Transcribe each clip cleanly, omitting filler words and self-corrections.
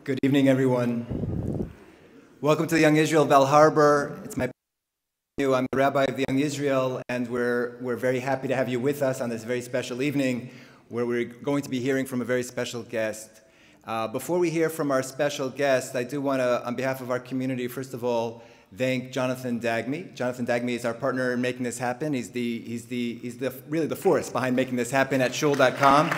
Good evening, everyone. Welcome to the Young Israel Bell Harbor. It's my pleasure. I'm the rabbi of the Young Israel, and we're very happy to have you with us on this very special evening where we're going to be hearing from a very special guest. Before we hear from our special guest, I do want to, on behalf of our community, first of all, thank Jonathan Dagme. Jonathan Dagme is our partner in making this happen. He's really the force behind making this happen at shul.com.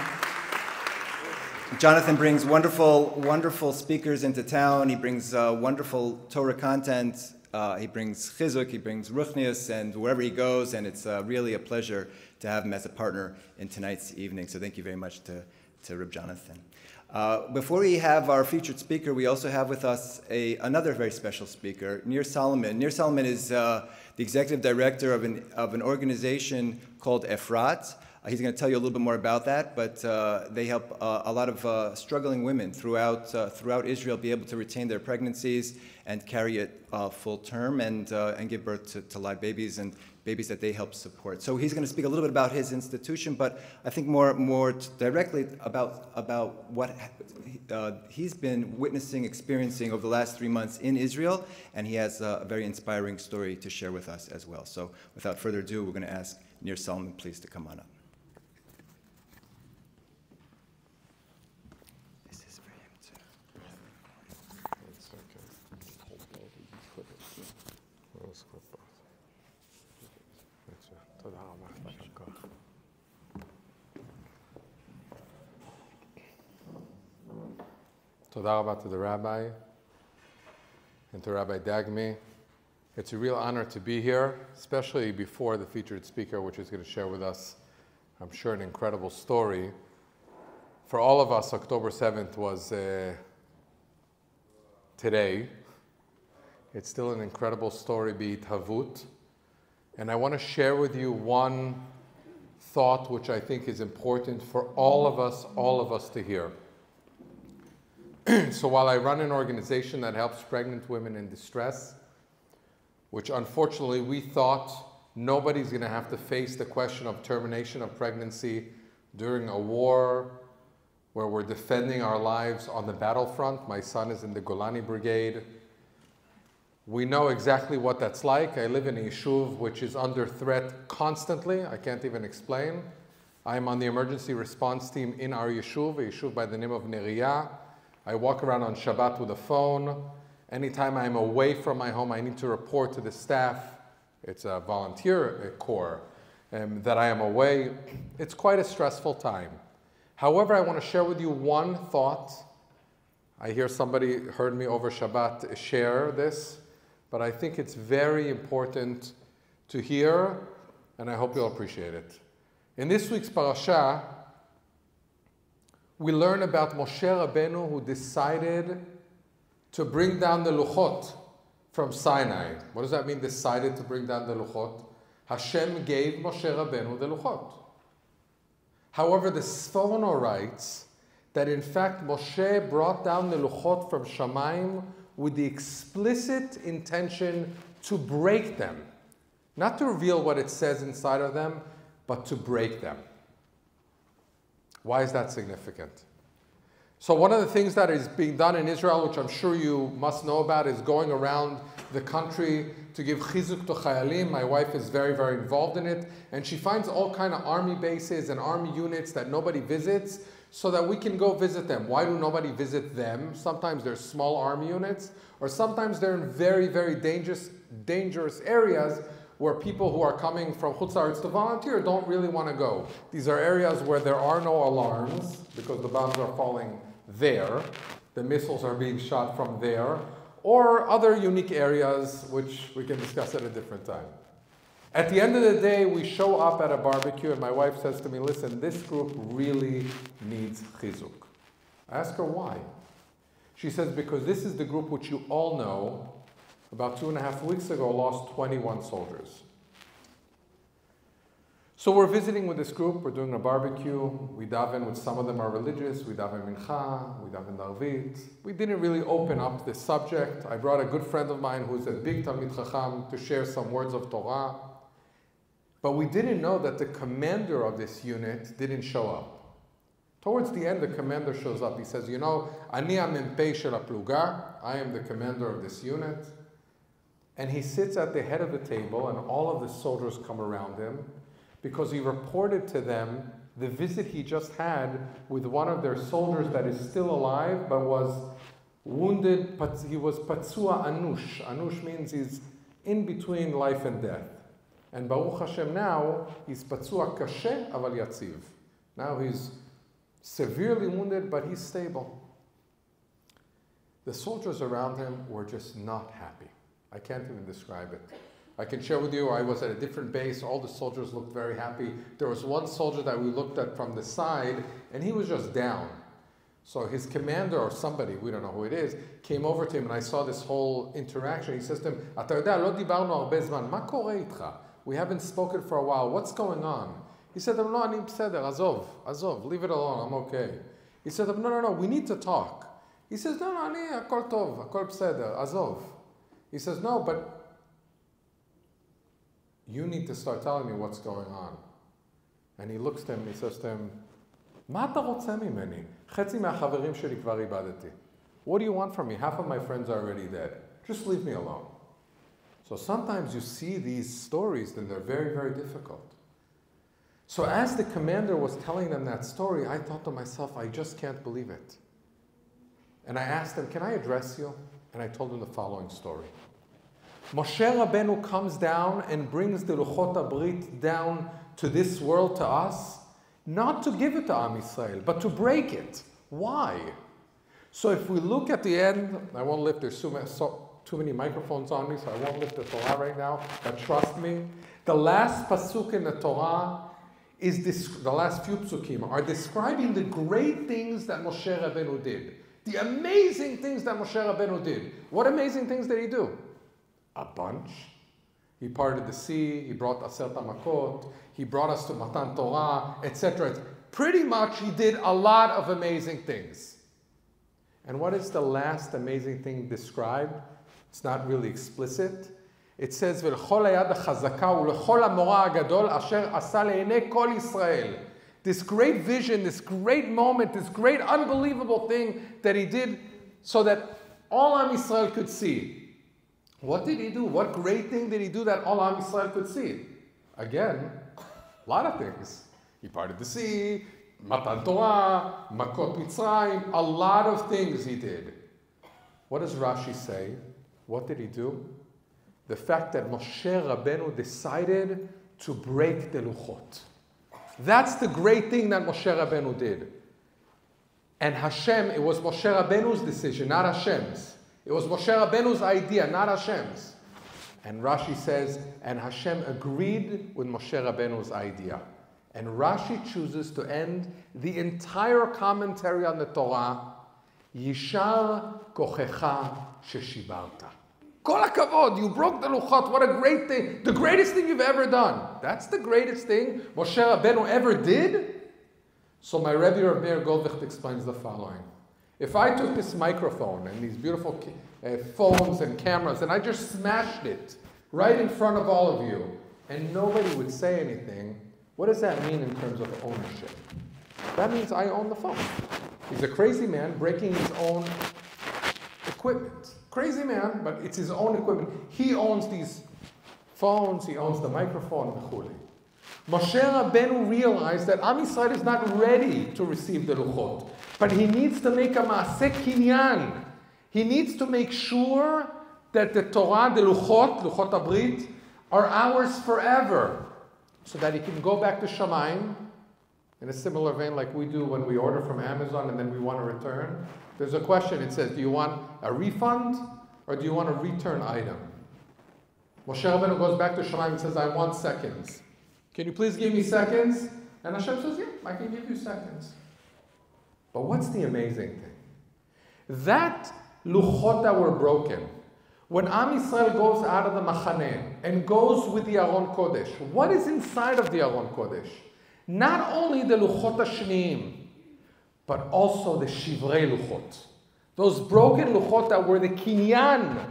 Jonathan brings wonderful speakers into town. He brings wonderful Torah content. He brings chizuk, he brings ruchnius, and wherever he goes, and it's really a pleasure to have him as a partner in tonight's evening. So thank you very much to Reb Jonathan. Before we have our featured speaker, we also have with us another very special speaker, Nir Solomon. Nir Solomon is the executive director of an organization called Efrat. He's going to tell you a little bit more about that, but they help a lot of struggling women throughout Israel be able to retain their pregnancies and carry it full term and give birth to live babies and babies that they help support. So he's going to speak a little bit about his institution, but I think more directly about what he's been witnessing, experiencing over the last 3 months in Israel, and he has a very inspiring story to share with us as well. So without further ado, we're going to ask Nir Solomon, please, to come on up. Toda Rabba to the Rabbi and to Rabbi Dagme. It's a real honor to be here, especially before the featured speaker, which is going to share with us, I'm sure, an incredible story. For all of us, October 7th was today. It's still an incredible story, Havut. And I want to share with you one thought which I think is important for all of us to hear. So while I run an organization that helps pregnant women in distress, which unfortunately we thought nobody's going to have to face the question of termination of pregnancy during a war where we're defending our lives on the battlefront. My son is in the Golani Brigade. We know exactly what that's like. I live in a yeshuv which is under threat constantly. I can't even explain. I'm on the emergency response team in our yeshuv, a yeshuv by the name of Neriah. I walk around on Shabbat with a phone. Anytime I'm away from my home, I need to report to the staff. It's a volunteer corps that I am away. It's quite a stressful time. However, I want to share with you one thought. I hear somebody heard me over Shabbat share this, but I think it's very important to hear, and I hope you'll appreciate it. In this week's parasha, we learn about Moshe Rabbeinu, who decided to bring down the Luchot from Sinai. What does that mean, decided to bring down the Luchot? HASHEM gave Moshe Rabbeinu the Luchot. However, the Sforno writes that in fact Moshe brought down the Luchot from Shamayim with the explicit intention to break them. Not to reveal what it says inside of them, but to break them. Why is that significant? So one of the things that is being done in Israel, which I'm sure you must know about, is going around the country to give chizuk to chayalim. My wife is very, very involved in it, and she finds all kind of army bases and army units that nobody visits so that we can go visit them. Why do nobody visit them? Sometimes they're small army units, or sometimes they're in very, very dangerous areas where people who are coming from Chutz La'aretz to volunteer don't really want to go. These are areas where there are no alarms because the bombs are falling there, the missiles are being shot from there, or other unique areas which we can discuss at a different time. At the end of the day, we show up at a barbecue and my wife says to me, listen, this group really needs chizuk. I ask her why. She says, because this is the group which you all know about 2.5 weeks ago, lost 21 soldiers. So we're visiting with this group, we're doing a barbecue, we daven with some of them are religious, we daven mincha, we daven darvit. We didn't really open up this subject. I brought a good friend of mine who's a big Talmid Chacham to share some words of Torah. But we didn't know that the commander of this unit didn't show up. Towards the end, the commander shows up. He says, you know, Ani ha-mempei shel ha-pluga. I am the commander of this unit. And he sits at the head of the table, and all of the soldiers come around him because he reported to them the visit he just had with one of their soldiers that is still alive but was wounded. He was patsua anush. Anush means he's in between life and death. And Baruch Hashem now, he's patsua kashe aval yatziv. Now he's severely wounded, but he's stable. The soldiers around him were just not happy. I can't even describe it. I can share with you, I was at a different base. All the soldiers looked very happy. There was one soldier that we looked at from the side, and he was just down. So his commander or somebody, we don't know who it is, came over to him, and I saw this whole interaction. He says to him, "Ata yoda, lo dibarnu harbe zman. Ma kore itcha? We haven't spoken for a while. What's going on?" He said, "No, ani beseder. Azov, leave it alone. I'm okay." He said, "No, we need to talk." He says, "No, ani akol tov, akol beseder. Azov." He says, "No, but you need to start telling me what's going on." And he looks to him and he says to him, "Ma ata rotze mimeni? Chetzi me'achaverim sheli kvar ibadeti. What do you want from me? Half of my friends are already dead. Just leave me alone." So sometimes you see these stories and they're very, very difficult. So as the commander was telling them that story, I thought to myself, I just can't believe it. And I asked him, "Can I address you?" And I told him the following story. Moshe Rabbeinu comes down and brings the Luchot HaBrit down to this world, to us, not to give it to Am Yisrael, but to break it. Why? So if we look at the end, I won't lift, there's too many microphones on me, so I won't lift the Torah right now, but trust me, the last pasuk in the Torah is the last few psukim are describing the great things that Moshe Rabbeinu did. The amazing things that Moshe Rabbeinu did. What amazing things did he do? A bunch. He parted the sea, he brought Aseret HaMakot, he brought us to Matan Torah, etc. Pretty much he did a lot of amazing things. And what is the last amazing thing described? It's not really explicit. It says, "V'lchol hayad hachazaka u'lechol hamora hagadol asher asa le'enei kol Yisrael." This great vision, this great moment, this great unbelievable thing that he did so that all Am Yisrael could see. What did he do? What great thing did he do that all Am Yisrael could see? Again, a lot of things. He parted the sea, Matan Torah, Makot Mitzrayim, a lot of things he did. What does Rashi say? What did he do? The fact that Moshe Rabbeinu decided to break the Luchot. That's the great thing that Moshe Rabbeinu did. And Hashem, it was Moshe Rabbeinu's decision, not Hashem's. It was Moshe Rabbeinu's idea, not Hashem's. And Rashi says, and Hashem agreed with Moshe Rabbeinu's idea. And Rashi chooses to end the entire commentary on the Torah, Yishar kochecha sheshibarta. Kol hakavod, you broke the Luchot, what a great thing. The greatest thing you've ever done. That's the greatest thing Moshe Rabbeinu ever did? So my Rebbe Rav Meir Goldvicht explains the following. If I took this microphone and these beautiful phones and cameras and I just smashed it right in front of all of you and nobody would say anything, what does that mean in terms of ownership? That means I own the phone. He's a crazy man breaking his own equipment. Crazy man, but it's his own equipment. He owns these phones, he owns the microphone, and Moshe Rabbeinu realized that Am Yisrael is not ready to receive the Luchot, but he needs to make a maaseh kinyan. He needs to make sure that the Torah, the Luchot HaBrit, are ours forever, so that he can go back to Shamayim, in a similar vein like we do when we order from Amazon and then we want to return. There's a question, it says, do you want a refund or do you want a return item? Moshe Rabbeinu goes back to Shamayim and says, I want seconds. Can you please give me seconds? And Hashem says, yeah, I can give you seconds. But what's the amazing thing? That luchot that were broken, when Am Yisrael goes out of the Machaneh and goes with the Aron Kodesh, what is inside of the Aron Kodesh? Not only the luchot hashniim, but also the shivrei luchot. Those broken luchot that were the kinyan,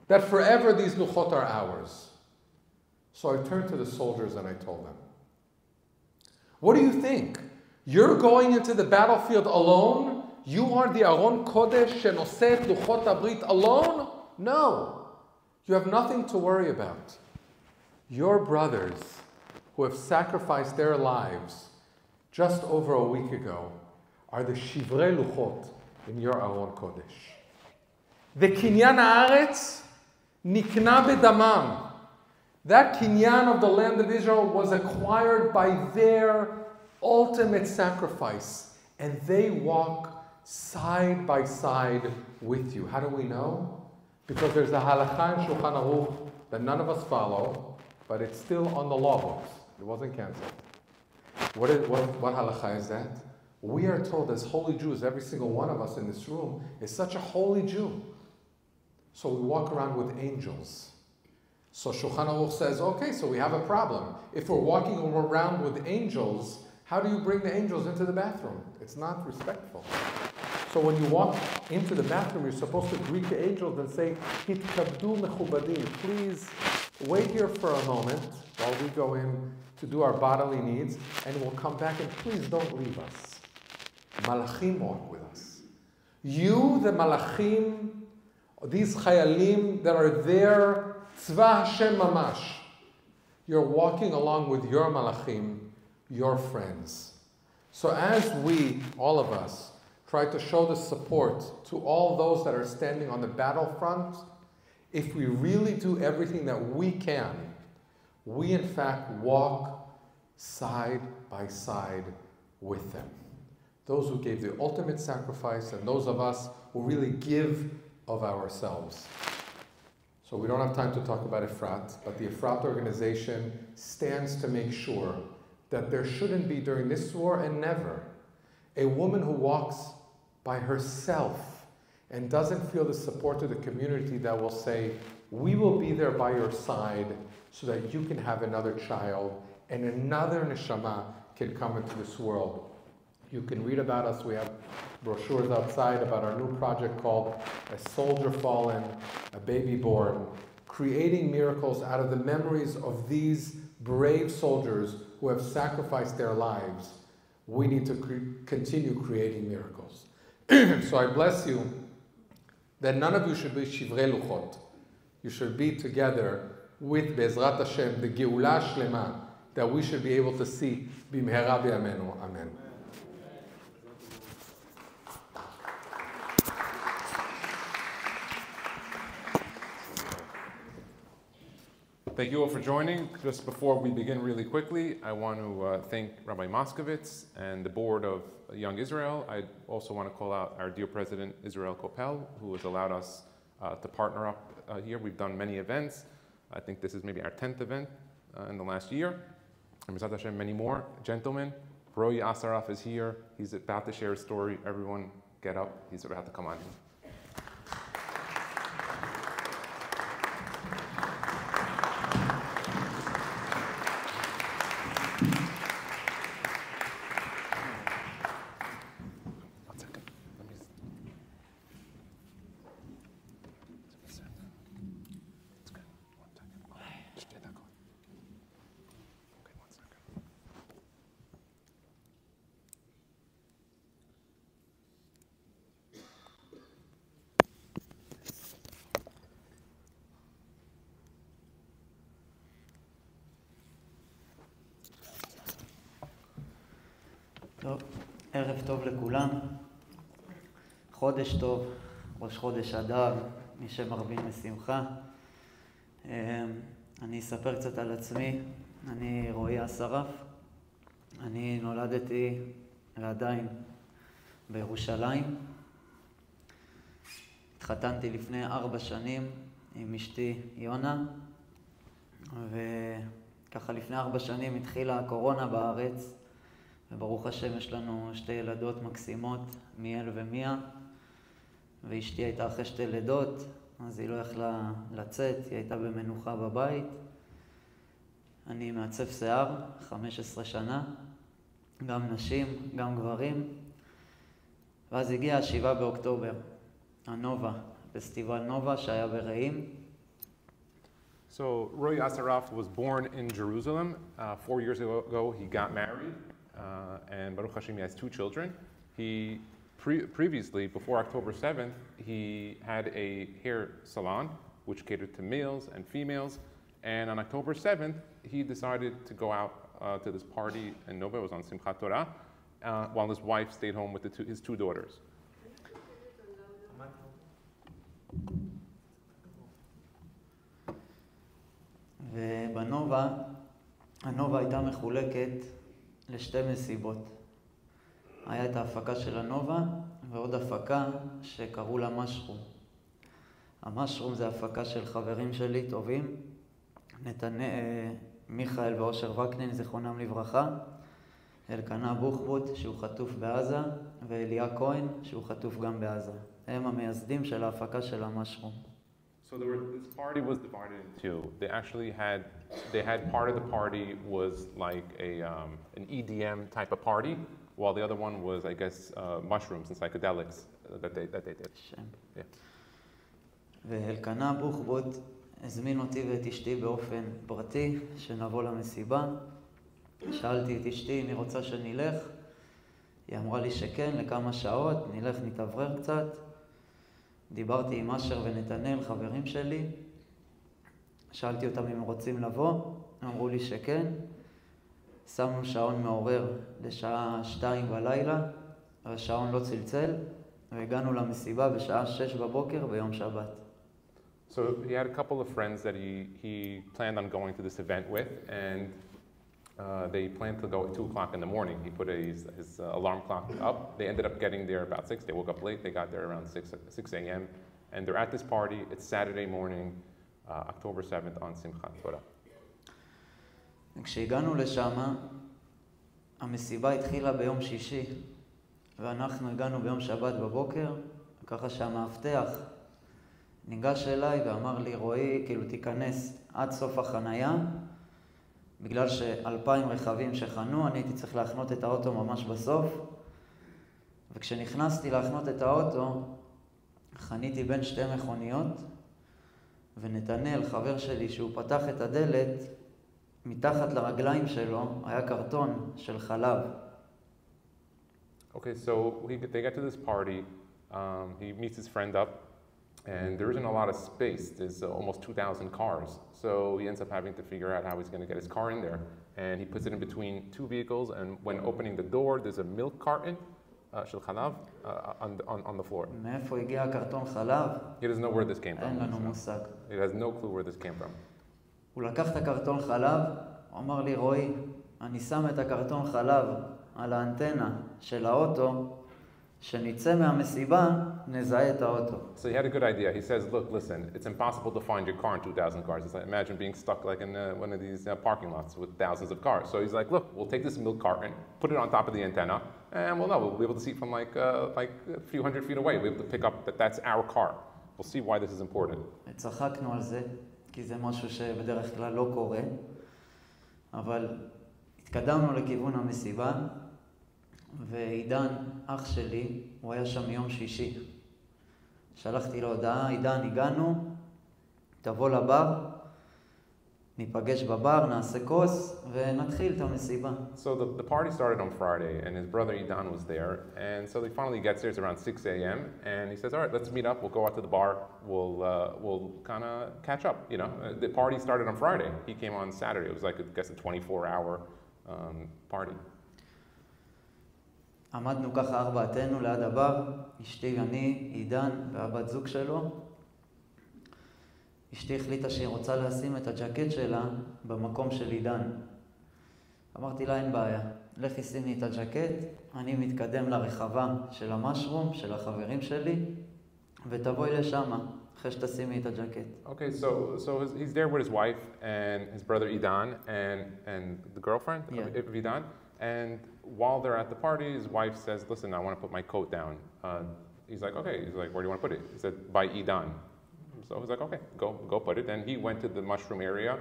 that forever these luchot are ours. So I turned to the soldiers and I told them, what do you think? You're going into the battlefield alone? You are the Aron Kodesh Shenoseh Luchot HaBrit alone? No. You have nothing to worry about. Your brothers who have sacrificed their lives just over a week ago are the Shivrei Luchot in your Aron Kodesh. The Kinyan Haaretz nikna bedamam. That Kinyan of the land of Israel was acquired by their ultimate sacrifice. And they walk side by side with you. How do we know? Because there's a halakha in Shulchan Aruch that none of us follow, but it's still on the law books. It wasn't canceled. What halakha is that? We are told as holy Jews, every single one of us in this room is such a holy Jew. So we walk around with angels. So Shulchan Aruch says, okay, so we have a problem. If we're walking around with angels, how do you bring the angels into the bathroom? It's not respectful. So when you walk into the bathroom, you're supposed to greet the angels and say, Hitkabdu mechubadim. Please wait here for a moment while we go in to do our bodily needs, and we'll come back, and please don't leave us. Malachim walk with us. You, the malachim, these chayalim that are there, tzva Hashem mamash, you're walking along with your malachim, your friends. So as we, all of us, try to show the support to all those that are standing on the battlefront, if we really do everything that we can, we in fact walk side by side with them. Those who gave the ultimate sacrifice and those of us who really give of ourselves. So we don't have time to talk about Efrat, but the Efrat organization stands to make sure that there shouldn't be during this war and never a woman who walks by herself and doesn't feel the support of the community that will say, we will be there by your side so that you can have another child and another neshama can come into this world. You can read about us. We have brochures outside about our new project called A Soldier Fallen, A Baby Born, creating miracles out of the memories of these brave soldiers who have sacrificed their lives. We need to continue creating miracles. So I bless you that none of you should be Shivrei Luchot. You should be together with Be'ezrat Hashem, the Geula Shlema, that we should be able to see B'mehera b'yameinu. Amen. Thank you all for joining. Just before we begin really quickly, I want to thank Rabbi Moskovitz and the board of Young Israel. I also want to call out our dear president, Israel Kopel, who has allowed us to partner up here. We've done many events. I think this is maybe our 10th event in the last year. And B'ezrat Hashem, many more. Gentlemen, Roy Assaraf is here. He's about to share a story. Everyone get up. He's about to come on in. טוב, ערב טוב לכולם, חודש טוב, ראש חודש אדר, מי שמרבים בשמחה. אני אספר קצת על עצמי, אני רועי אסרף, אני נולדתי ועדיין בירושלים. התחתנתי לפני 4 שנים עם אשתי יונה, וככה לפני 4 שנים התחילה הקורונה בארץ, וברוך השם יש לנו 2 ילדות מקסימות, מיאל ומיה, ואשתי הייתה אחרי 2 לידות, אז היא לא יכלה לצאת, היא הייתה במנוחה בבית. אני מעצב שיער, 15 שנה, גם נשים, גם גברים. ואז הגיע 7 באוקטובר, הנובה, פסטיבל נובה שהיה ברעים. So Roy Assaraf was born in Jerusalem. 4 years ago, he got married. and Baruch Hashem, he has 2 children. He previously, before October 7th, he had a hair salon which catered to males and females. And on October 7th, he decided to go out to this party in Nova. It was on Simchat Torah, while his wife stayed home with his 2 daughters. ובנובה, הנובה הייתה מחולקת לשתי מסיבות. היה את ההפקה של הנובה ועוד הפקה שקראו לה משרום. המשרום זה הפקה של חברים שלי טובים, מיכאל ואושר וקנין, זיכרונם לברכה, אלקנה בוחבוט, שהוא חטוף בעזה, ואליה כהן, שהוא חטוף גם בעזה. הם המייסדים של ההפקה של המשרום. So this party was divided in 2. They had part of the party was like an EDM type of party, while the other one was, I guess, mushrooms and psychedelics that they did. Yeah. ואלקנה בוחבוט הזמין אותי ואת אשתי באופן פרטי, שנבוא למסיבה. שאלתי את אשתי אם היא רוצה שנלך. היא אמרה לי שכן, לכמה שעות, נלך נתאוורר קצת. דיברתי עם אשר ונתנאל, חברים שלי. שאלתי אותם אם הם רוצים לבוא, אמרו לי שכן. שמנו שעון מעורר לשעה 2 בלילה, והשעון לא צלצל, והגענו למסיבה בשעה 6 בבוקר ביום שבת. So he had a couple of friends that he planned on going to this event with, and they planned to go at 2 o'clock in the morning. He put his alarm clock up. They ended up getting there about 6. They woke up late. They got there around 6 a.m. And they're at this party. It's Saturday morning, October 7th on Simchat Torah. כשהגענו לשם, המסיבה התחילה ביום שישי, ואנחנו הגענו ביום שבת בבוקר, ככה שהמאבטח ניגש אליי ואמר לי, רועי, כאילו תיכנס עד סוף החנייה, בגלל ש2,000 רכבים שחנו, אני הייתי צריך להחנות את האוטו ממש בסוף, וכשנכנסתי להחנות את האוטו, חניתי בין 2 מכוניות, ונתנאל, חבר שלי, שהוא פתח את הדלת, מתחת לרגליים שלו היה קרטון של חלב. Okay, so they get to this party. He meets his friend up, and there isn't a lot of space. There's almost 2,000 cars. So he ends up having to figure out how he's going to get his car in there. And he puts it in between 2 vehicles, and when opening the door, there's a milk carton, shel chalav, on the floor. מאיפה הגיע קרטון חלב? He doesn't know where this came from. אין לנו מושג. He has no clue where this came from. הוא לקח את הקרטון חלב, הוא אמר לי, רועי, אני שם את הקרטון חלב על האנטנה של האוטו, שנצא מהמסיבה, נזהה את האוטו. So he had a good idea. He says, look, listen, it's impossible to find your car in 2,000 cars. It's like, imagine being stuck like in one of these parking lots with thousands of cars. So he's like, look, we'll take this milk carton, put it on top of the antenna, and we'll know. We'll be able to see from like a few hundred feet away. We'll be able to pick up that that's our car. We'll see why this is important. צחקנו על זה, כי זה משהו שבדרך כלל לא קורה, אבל התקדמנו לכיוון המסיבה, ועידן, אח שלי, הוא היה שם יום שישי. שלחתי לו הודעה, עידן, הגענו, תבוא לבר, ניפגש בבר, נעשה כוס, ונתחיל את המסיבה. So the party started on Friday, and his brother Idan was there, and so he finally gets there. It's around 6 a.m., and he says, all right, let's meet up. We'll go out to the bar. We'll kind of catch up, you know. The party started on Friday. He came on Saturday. It was like, I guess, a 24-hour party. עמדנו ככה 4 ליד הבר, אשתי, אני, עידן והבת זוג שלו. אשתי החליטה שהיא רוצה לשים את הג'קט שלה במקום של עידן. אמרתי לה, אין בעיה, לכי שימי את הג'קט, אני מתקדם לרחבה של המשרום, של החברים שלי, ותבואי לשם, אחרי שתשימי את הג'קט. Okay, so he's there with his wife and his brother Idan and the girlfriend of Idan. And while they're at the party, his wife says, listen, I want to put my coat down. He's like, okay. He's like, where do you want to put it? He said, by Idan. So he's like, okay, go put it. And he went to the mushroom area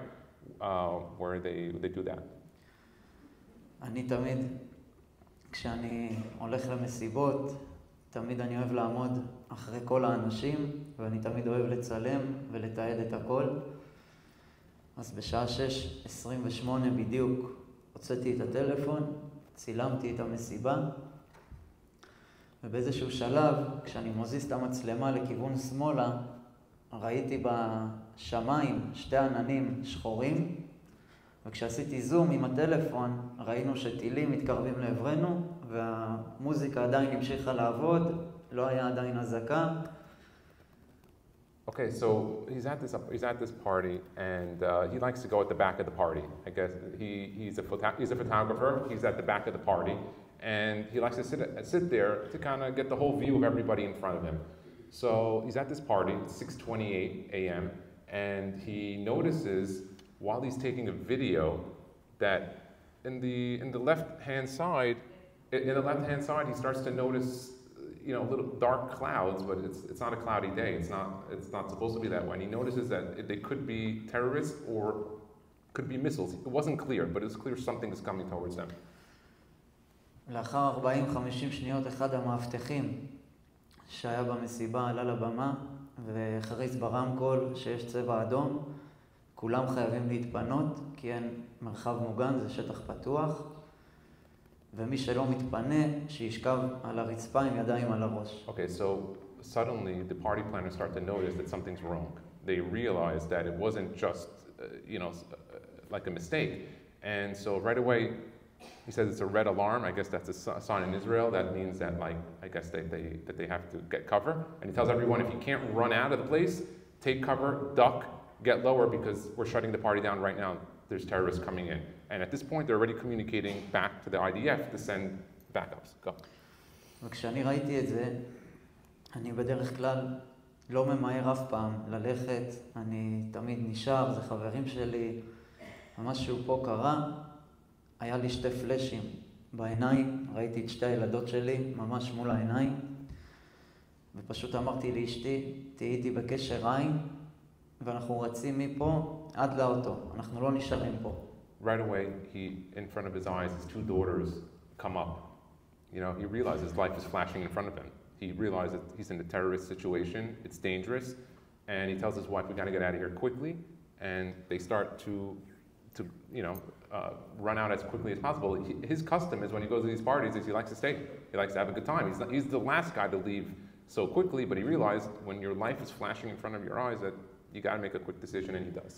where they do that. אני תמיד, כשאני הולך למסיבות, תמיד אני אוהב לעמוד אחרי כל האנשים, ואני תמיד אוהב לצלם ולתעד את הכל. אז בשעה 6:28 בדיוק הוצאתי את הטלפון, צילמתי את המסיבה, ובאיזשהו שלב, כשאני מוזיז את המצלמה לכיוון שמאלה, ראיתי בשמיים שתי עננים שחורים, וכשעשיתי זום עם הטלפון, ראינו שטילים מתקרבים לעברנו, והמוזיקה עדיין המשיכה לעבוד, לא היה עדיין אזעקה. Okay, so he's at this party, and he likes to go at the back of the party. I guess he's a photographer. He's at the back of the party, and he likes to sit there to kind of get the whole view of everybody in front of him. So he's at this party, it's 6:28 a.m., and he notices while he's taking a video that in the left-hand side, he starts to notice, you know, little dark clouds, but it's not a cloudy day. It's not supposed to be that way. And he notices that they could be terrorists or could be missiles. It wasn't clear, but it's clear something is coming towards them. לאחר 40-50 שניות אחד המאבטחים שהיה במסיבה עלה לבמה והכריז ברמקול שיש צבע אדום. כולם חייבים להתפנות כי אין מרחב מוגן, זה שטח פתוח. ומי שלא מתפנה, שישכב על הרצפה עם ידיים על הראש. Okay, so suddenly the party planners start to notice that something's wrong. They realize that it wasn't just, like a mistake. And so right away, he says it's a red alarm. I guess that's a sign in Israel. That means that, like, I guess that they have to get cover. And he tells everyone, if you can't run out of the place, take cover, duck, get lower, because we're shutting the party down right now. There's terrorists coming in. And at this point, they're already communicating back to the IDF to send backups. Go. וכשאני ראיתי את זה, אני בדרך כלל לא ממהר אף פעם ללכת, אני תמיד נשאר, זה חברים שלי, משהו פה קרה, היה לי שתי פלאשים בעיניים, ראיתי את שתי הילדות שלי ממש מול העיניים, ופשוט אמרתי לאשתי, תהיי איתי בקשר עין, ואנחנו רצים מפה עד לאוטו, אנחנו לא נשארים פה. Right away, in front of his eyes, his two daughters come up. You know, he realizes life is flashing in front of him. He realizes he's in a terrorist situation, it's dangerous, and he tells his wife, we got to get out of here quickly, and they start to run out as quickly as possible. His custom is when he goes to these parties is he likes to stay. He likes to have a good time. He's the last guy to leave so quickly, but he realized when your life is flashing in front of your eyes that you got to make a quick decision, and he does.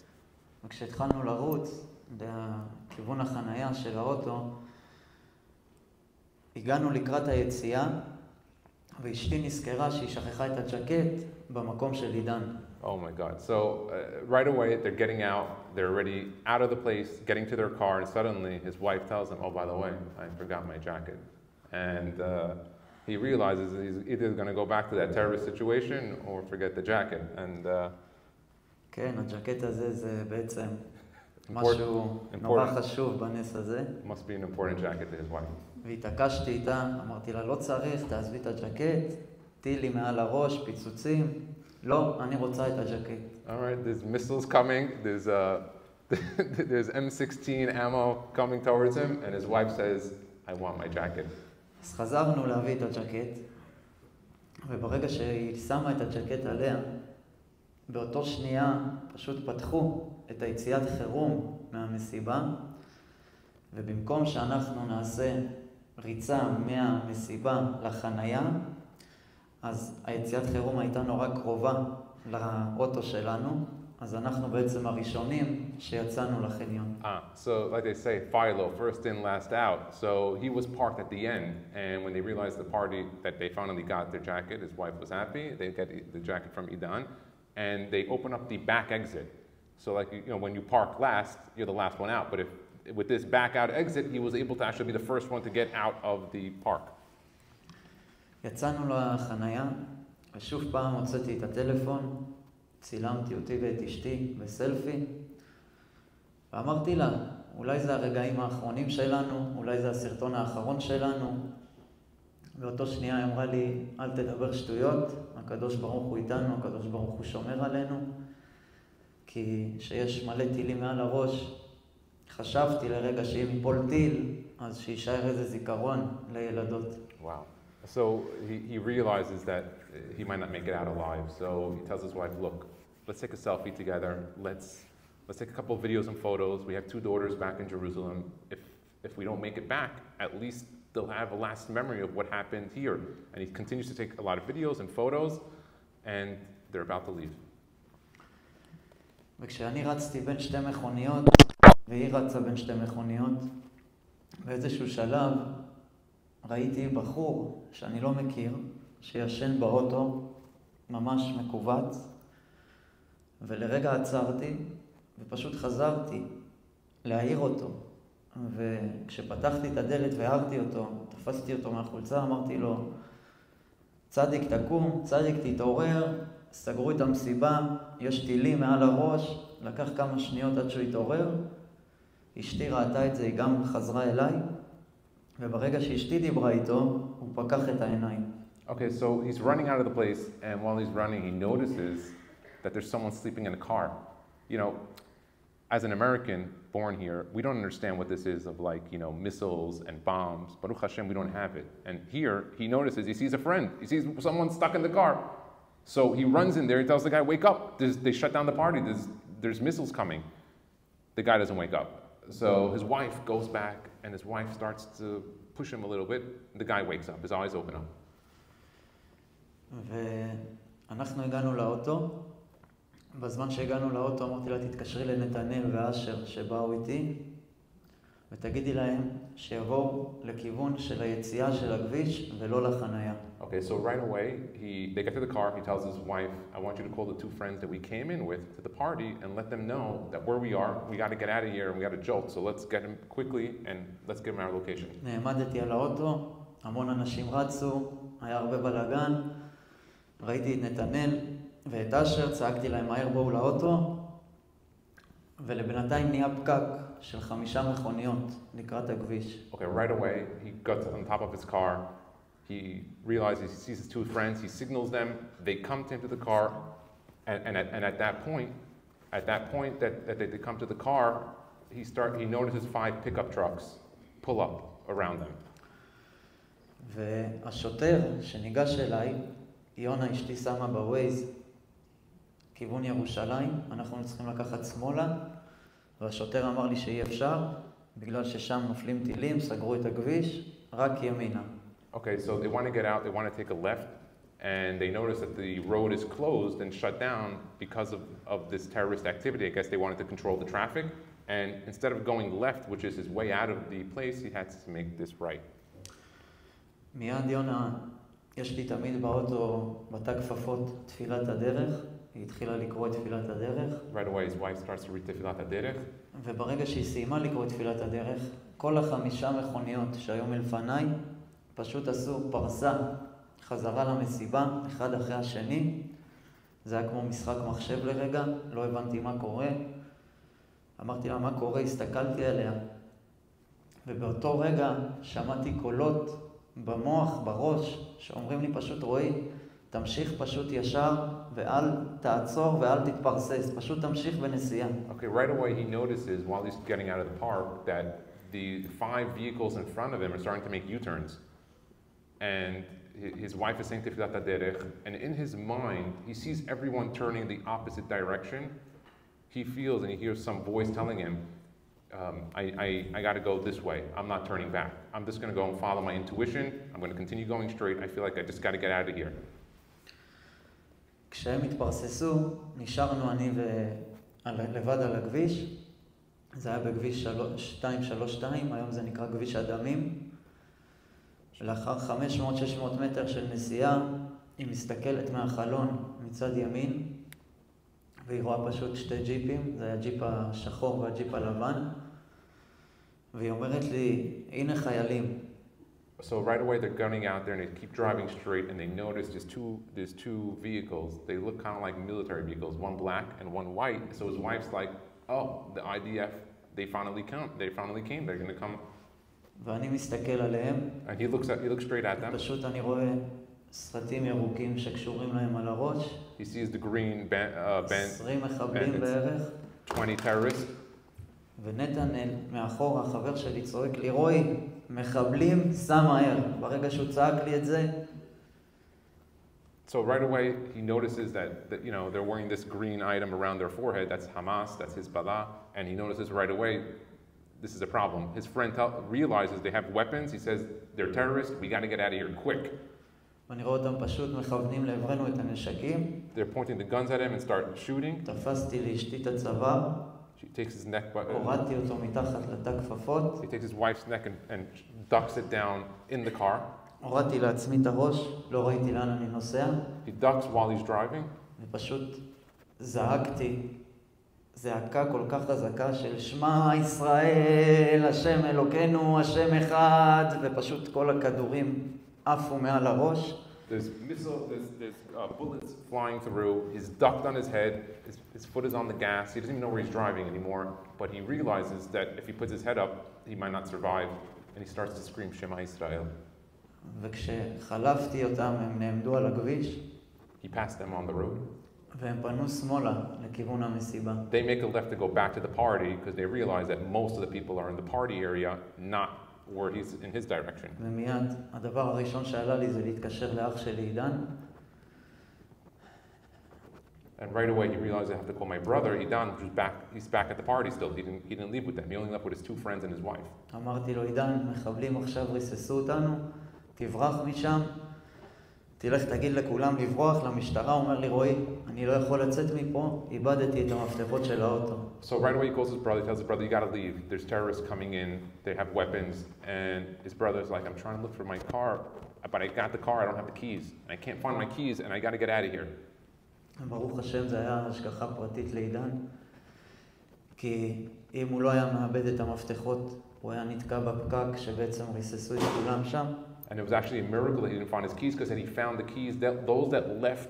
וכשהתחלנו לרוץ בכיוון החנייה של האוטו, הגענו לקראת היציאה, ואשתי נזכרה שהיא שכחה את הג'קט במקום של עידן. Oh my God. So right away, they're getting out, they're already out of the place, getting to their car, and suddenly his wife tells him, oh, by the way, I forgot my jacket. And he realizes he's either going to go back to that terrorist situation or forget the jacket. And כן, הג'קט הזה זה בעצם משהו נורא חשוב בנס הזה. Must be an important jacket to his wife. והתעקשתי איתה, אמרתי לה, לא צריך, תעזבי את הג'קט, טילי מעל הראש, פיצוצים. לא, אני רוצה את הג'קט. All right, there's missiles coming, there's M16 ammo coming towards him, and his wife says, I want my jacket. אז חזרנו להביא את הג'קט, וברגע שהיא שמה את הג'קט עליה, באותו שנייה פשוט פתחו את היציאת חירום מהמסיבה, ובמקום שאנחנו נעשה ריצה מהמסיבה לחנייה, אז היציאת חירום הייתה נורא קרובה לאוטו שלנו, אז אנחנו בעצם הראשונים שיצאנו לחניון. So like they say, Philo, first in, last out. So he was parked at the end, and when they realized the party that they finally got their jacket, his wife was happy, they got the jacket from Idan, and they open up the back exit. So like, when you park last, you're the last one out, but with this back out exit, he was able to actually be the first one to get out of the park. יצאנו לחנייה, ושוב פעם הוצאתי את הטלפון, צילמתי אותי ואת אשתי בסלפי, ואמרתי לה, אולי זה הרגעים האחרונים שלנו, אולי זה הסרטון האחרון שלנו. באותו שנייה היא אמרה לי, אל תדבר שטויות, הקדוש ברוך הוא איתנו, הקדוש ברוך הוא שומר עלינו, כי שיש מלא טילים מעל הראש, חשבתי לרגע שאם ייפול טיל, אז שישאר איזה זיכרון לילדות. Wow. So he realizes that he might not make it out alive. So he tells his wife, look, let's take a selfie together. Let's take a couple of videos and photos. We have two daughters back in Jerusalem. if we don't make it back, at least they'll have a last memory of what happened here. And he continues to take a lot of videos and photos, and they're about to leave. וכשאני רצתי בין שתי מכוניות, והיא רצה בין שתי מכוניות, באיזשהו שלב ראיתי בחור שאני לא מכיר, שישן באוטו, ממש מקובץ, ולרגע עצרתי, ופשוט חזרתי להעיר אותו. וכשפתחתי את הדלת והערתי אותו, תפסתי אותו מהחולצה, אמרתי לו, צדיק תקום, צדיק תתעורר, סגרו את המסיבה, יש טילים מעל הראש, לקח כמה שניות עד שהוא התעורר, אשתי ראתה את זה, היא גם חזרה אליי, וברגע שאשתי דיברה איתו, הוא פקח את העיניים. Okay, so he's running out of the place, and while he's running, he notices that there's someone sleeping in a car. You know, as an American born here, we don't understand what this is of like, you know, missiles and bombs. Baruch Hashem, we don't have it. And here, he notices, he sees a friend. He sees someone stuck in the car. So he runs in there, he tells the guy, wake up. They shut down the party. There's missiles coming. The guy doesn't wake up. So his wife goes back, and his wife starts to push him a little bit. The guy wakes up. His eyes open up. ואנחנו הגענו לאוטו. בזמן שהגענו לאוטו אמרתי לה, תתקשרי לנתנאל ואשר שבאו איתי, ותגידי להם שיבואו לכיוון של היציאה של הכביש ולא לחנייה. Okay, so right away, they get to the car, he tells his wife, I want you to call the two friends that we came in with to the party and let them know that where we are, we got to get out of here and we got to jolt, so let's get them quickly and let's give them our location. נעמדתי על האוטו, המון אנשים רצו, היה הרבה בלגן, ראיתי את נתנאל ואת אשר, צעקתי להם מהר בואו לאוטו, ולבינתיים נהיה פקק של 5 מכוניות לקראת הכביש. Okay, right away, he got on top of his car, he realizes, he sees his two friends, he signals them, they come into the car, and at that point that they come to the car, he notices 5 pickup trucks pull up around them. והשוטר שניגש אליי, יונה אשתי שמה בווייז, כיוון ירושלים, אנחנו צריכים לקחת שמאלה, והשוטר אמר לי שאי אפשר, בגלל ששם נופלים טילים, סגרו את הכביש, רק ימינה. Okay, so they want to get out, they want to take a left, and they notice that the road is closed and shut down because of this terrorist activity. I guess they wanted to control the traffic, and instead of going left, which is his way out of the place, he had to make this right. מיד יונה, יש לי תמיד באוטו בתא כפפות תפילת הדרך, היא התחילה לקרוא את תפילת הדרך. Right away his wife starts to read תפילת הדרך. וברגע שהיא סיימה לקרוא את תפילת הדרך, כל 5 מכוניות שהיו מלפניי פשוט עשו פרסה חזרה למסיבה, אחד אחרי השני. זה היה כמו משחק מחשב לרגע, לא הבנתי מה קורה. אמרתי לה מה קורה, הסתכלתי עליה. ובאותו רגע שמעתי קולות במוח, בראש, שאומרים לי פשוט רואי, תמשיך פשוט ישר ואל תעצור ואל תתפרסס, פשוט תמשיך בנסיעה. Okay, right away he notices while he's getting out of the park that the 5 vehicles in front of him are starting to make U-turns. And his wife is saying Tefillat HaDerech, and in his mind, he sees everyone turning the opposite direction. He feels and he hears some voice telling him, I got to go this way. I'm not turning back. I'm just going to go and follow my intuition. I'm going to continue going straight. I feel like I just got to get out of here. כשהם התפרססו, נשארנו אני לבד על הכביש. זה היה בכביש 232, היום זה נקרא כביש הדמים. לאחר 500-600 מטר של נסיעה, היא מסתכלת מהחלון מצד ימין, והיא רואה פשוט 2 ג'יפים, זה היה הג'יפ השחור והג'יפ הלבן, והיא אומרת לי, הנה חיילים. So right away they're gunning out there and they keep driving straight and they notice there's two vehicles. They look kind of like military vehicles, one black and one white. So his wife's like, oh, the IDF, they finally came, they're going to come. ואני מסתכל עליהם. And he looks straight at them. פשוט אני רואה סרטים ירוקים שקשורים להם על הראש. He sees the green band, 20 מחבלים בערך. 20 terrorists. ונתנאל מאחור, החבר שלי צועק לי, רואי, מחבלים, סע מהר. ברגע שהוא צעק לי את זה. So right away he notices that you know they're wearing this green item around their forehead. That's Hamas, that's Hezbollah, and he notices right away this is a problem. His friend realizes they have weapons. He says, they're terrorists. We got to get out of here quick. ואני רואה אותם פשוט מכוונים לעברנו את הנשקים. They're pointing the guns at him and start shooting. תפסתי לאשתי את הצוואר. She takes his neck. הורדתי אותו מתחת לתא כפפות. He takes his wife's neck and ducks it down in the car. הורדתי לעצמי את הראש, לא ראיתי לאן אני נוסע. He ducks while he's driving. ופשוט זעקתי. זעקה כל כך חזקה של שמע ישראל, השם אלוקינו, השם אחד, ופשוט כל הכדורים עפו מעל הראש. There's bullets flying through. He's ducked on his head. His foot is on the gas. He doesn't even know where he's driving anymore. But he realizes that if he puts his head up, he might not survive. And he starts to scream, Shema Israel. וכשחלפתי אותם, הם נעמדו על הכביש. He passed them on the road. והם פנו שמאלה לכיוון המסיבה. They make a left to go back to the party because they realize that most of the people are in the party area, not where he's in his direction. ומיד, הדבר הראשון שעלה לי זה להתקשר לאח שלי עידן. And right away he realized I have to call my brother, Idan, who's back. He's back at the party still. He didn't leave with them. He only left with his two friends and his wife. אמרתי לו, עידן, מחבלים עכשיו ריססו אותנו, תברח משם. תלך תגיד לכולם לברוח, למשטרה, אומר לי, רועי, אני לא יכול לצאת מפה, איבדתי את המפתחות של האוטו. So right away he calls his brother, he tells his brother, you gotta leave. There's terrorists coming in, they have weapons, and his brother's like, I'm trying to look for my car, but I got the car, I don't have the keys. I can't find my keys, and I gotta get out of here. ברוך השם, זה היה השגחה פרטית לעידן, כי אם הוא לא היה מאבד את המפתחות, הוא היה נתקע בפקק שבעצם ריססו את כולם שם. And it was actually a miracle that he didn't find his keys, because had he found the keys, those that left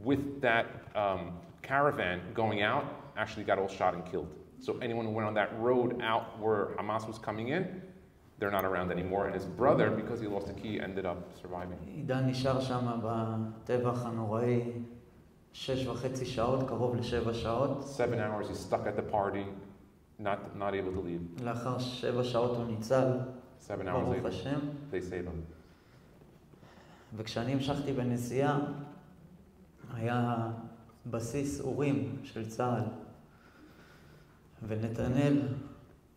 with that caravan going out actually got all shot and killed. So anyone who went on that road out where Hamas was coming in, they're not around anymore. And his brother, because he lost the key, ended up surviving. עידן נשאר שם בטבח הנוראי 6.5 שעות, קרוב ל7 שעות. 7 hours, he's stuck at the party, not able to leave. לאחר 7 שעות הוא ניצל. 7 hours ברוך later, השם. they save him. וכשאני המשכתי בנסיעה, היה בסיס אורים של צה"ל. ונתנאל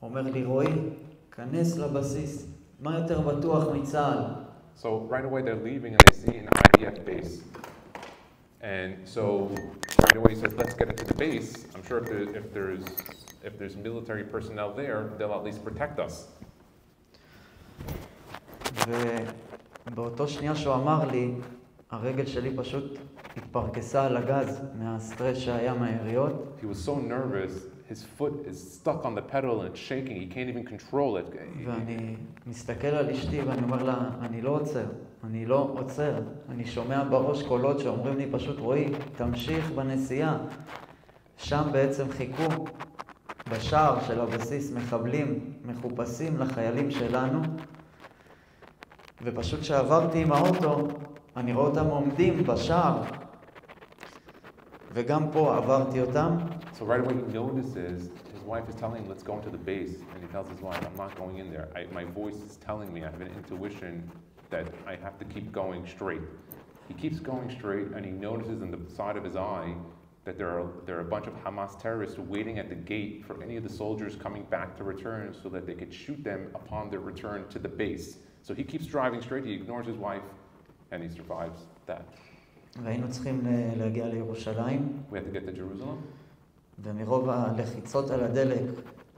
אומר לי, רועי, כנס לבסיס, מה יותר בטוח מצה"ל? So right away they're leaving and they see an IDF base. And so right away he says, let's get into the base. I'm sure if there's military personnel there, they'll at least protect us. ובאותו שנייה שהוא אמר לי, הרגל שלי פשוט התפרקסה על הגז מהסטרס שהיה מהיריות. He was so nervous, his foot is stuck on the pedal and it's shaking, he can't even control it. ואני מסתכל על אשתי ואני אומר לה, אני לא עוצר. אני שומע בראש קולות שאומרים לי פשוט, רועי, תמשיך בנסיעה. שם בעצם חיכו בשער של הבסיס מחבלים מחופשים לחיילים שלנו. ופשוט שעברתי עם האוטו, אני רואה אותם עומדים בשער. וגם פה עברתי אותם. So right away he notices his wife is telling him, let's go into the base. And he tells his wife, I'm not going in there. My voice is telling me, I have an intuition that I have to keep going straight. He keeps going straight and he notices in the side of his eye that there are a bunch of Hamas terrorists waiting at the gate for any of the soldiers coming back to return so that they could shoot them upon their return to the base. So he keeps driving straight, he ignores his wife, and he survives that. והיינו צריכים להגיע לירושלים. We had to get to Jerusalem. ומרוב הלחיצות על הדלק,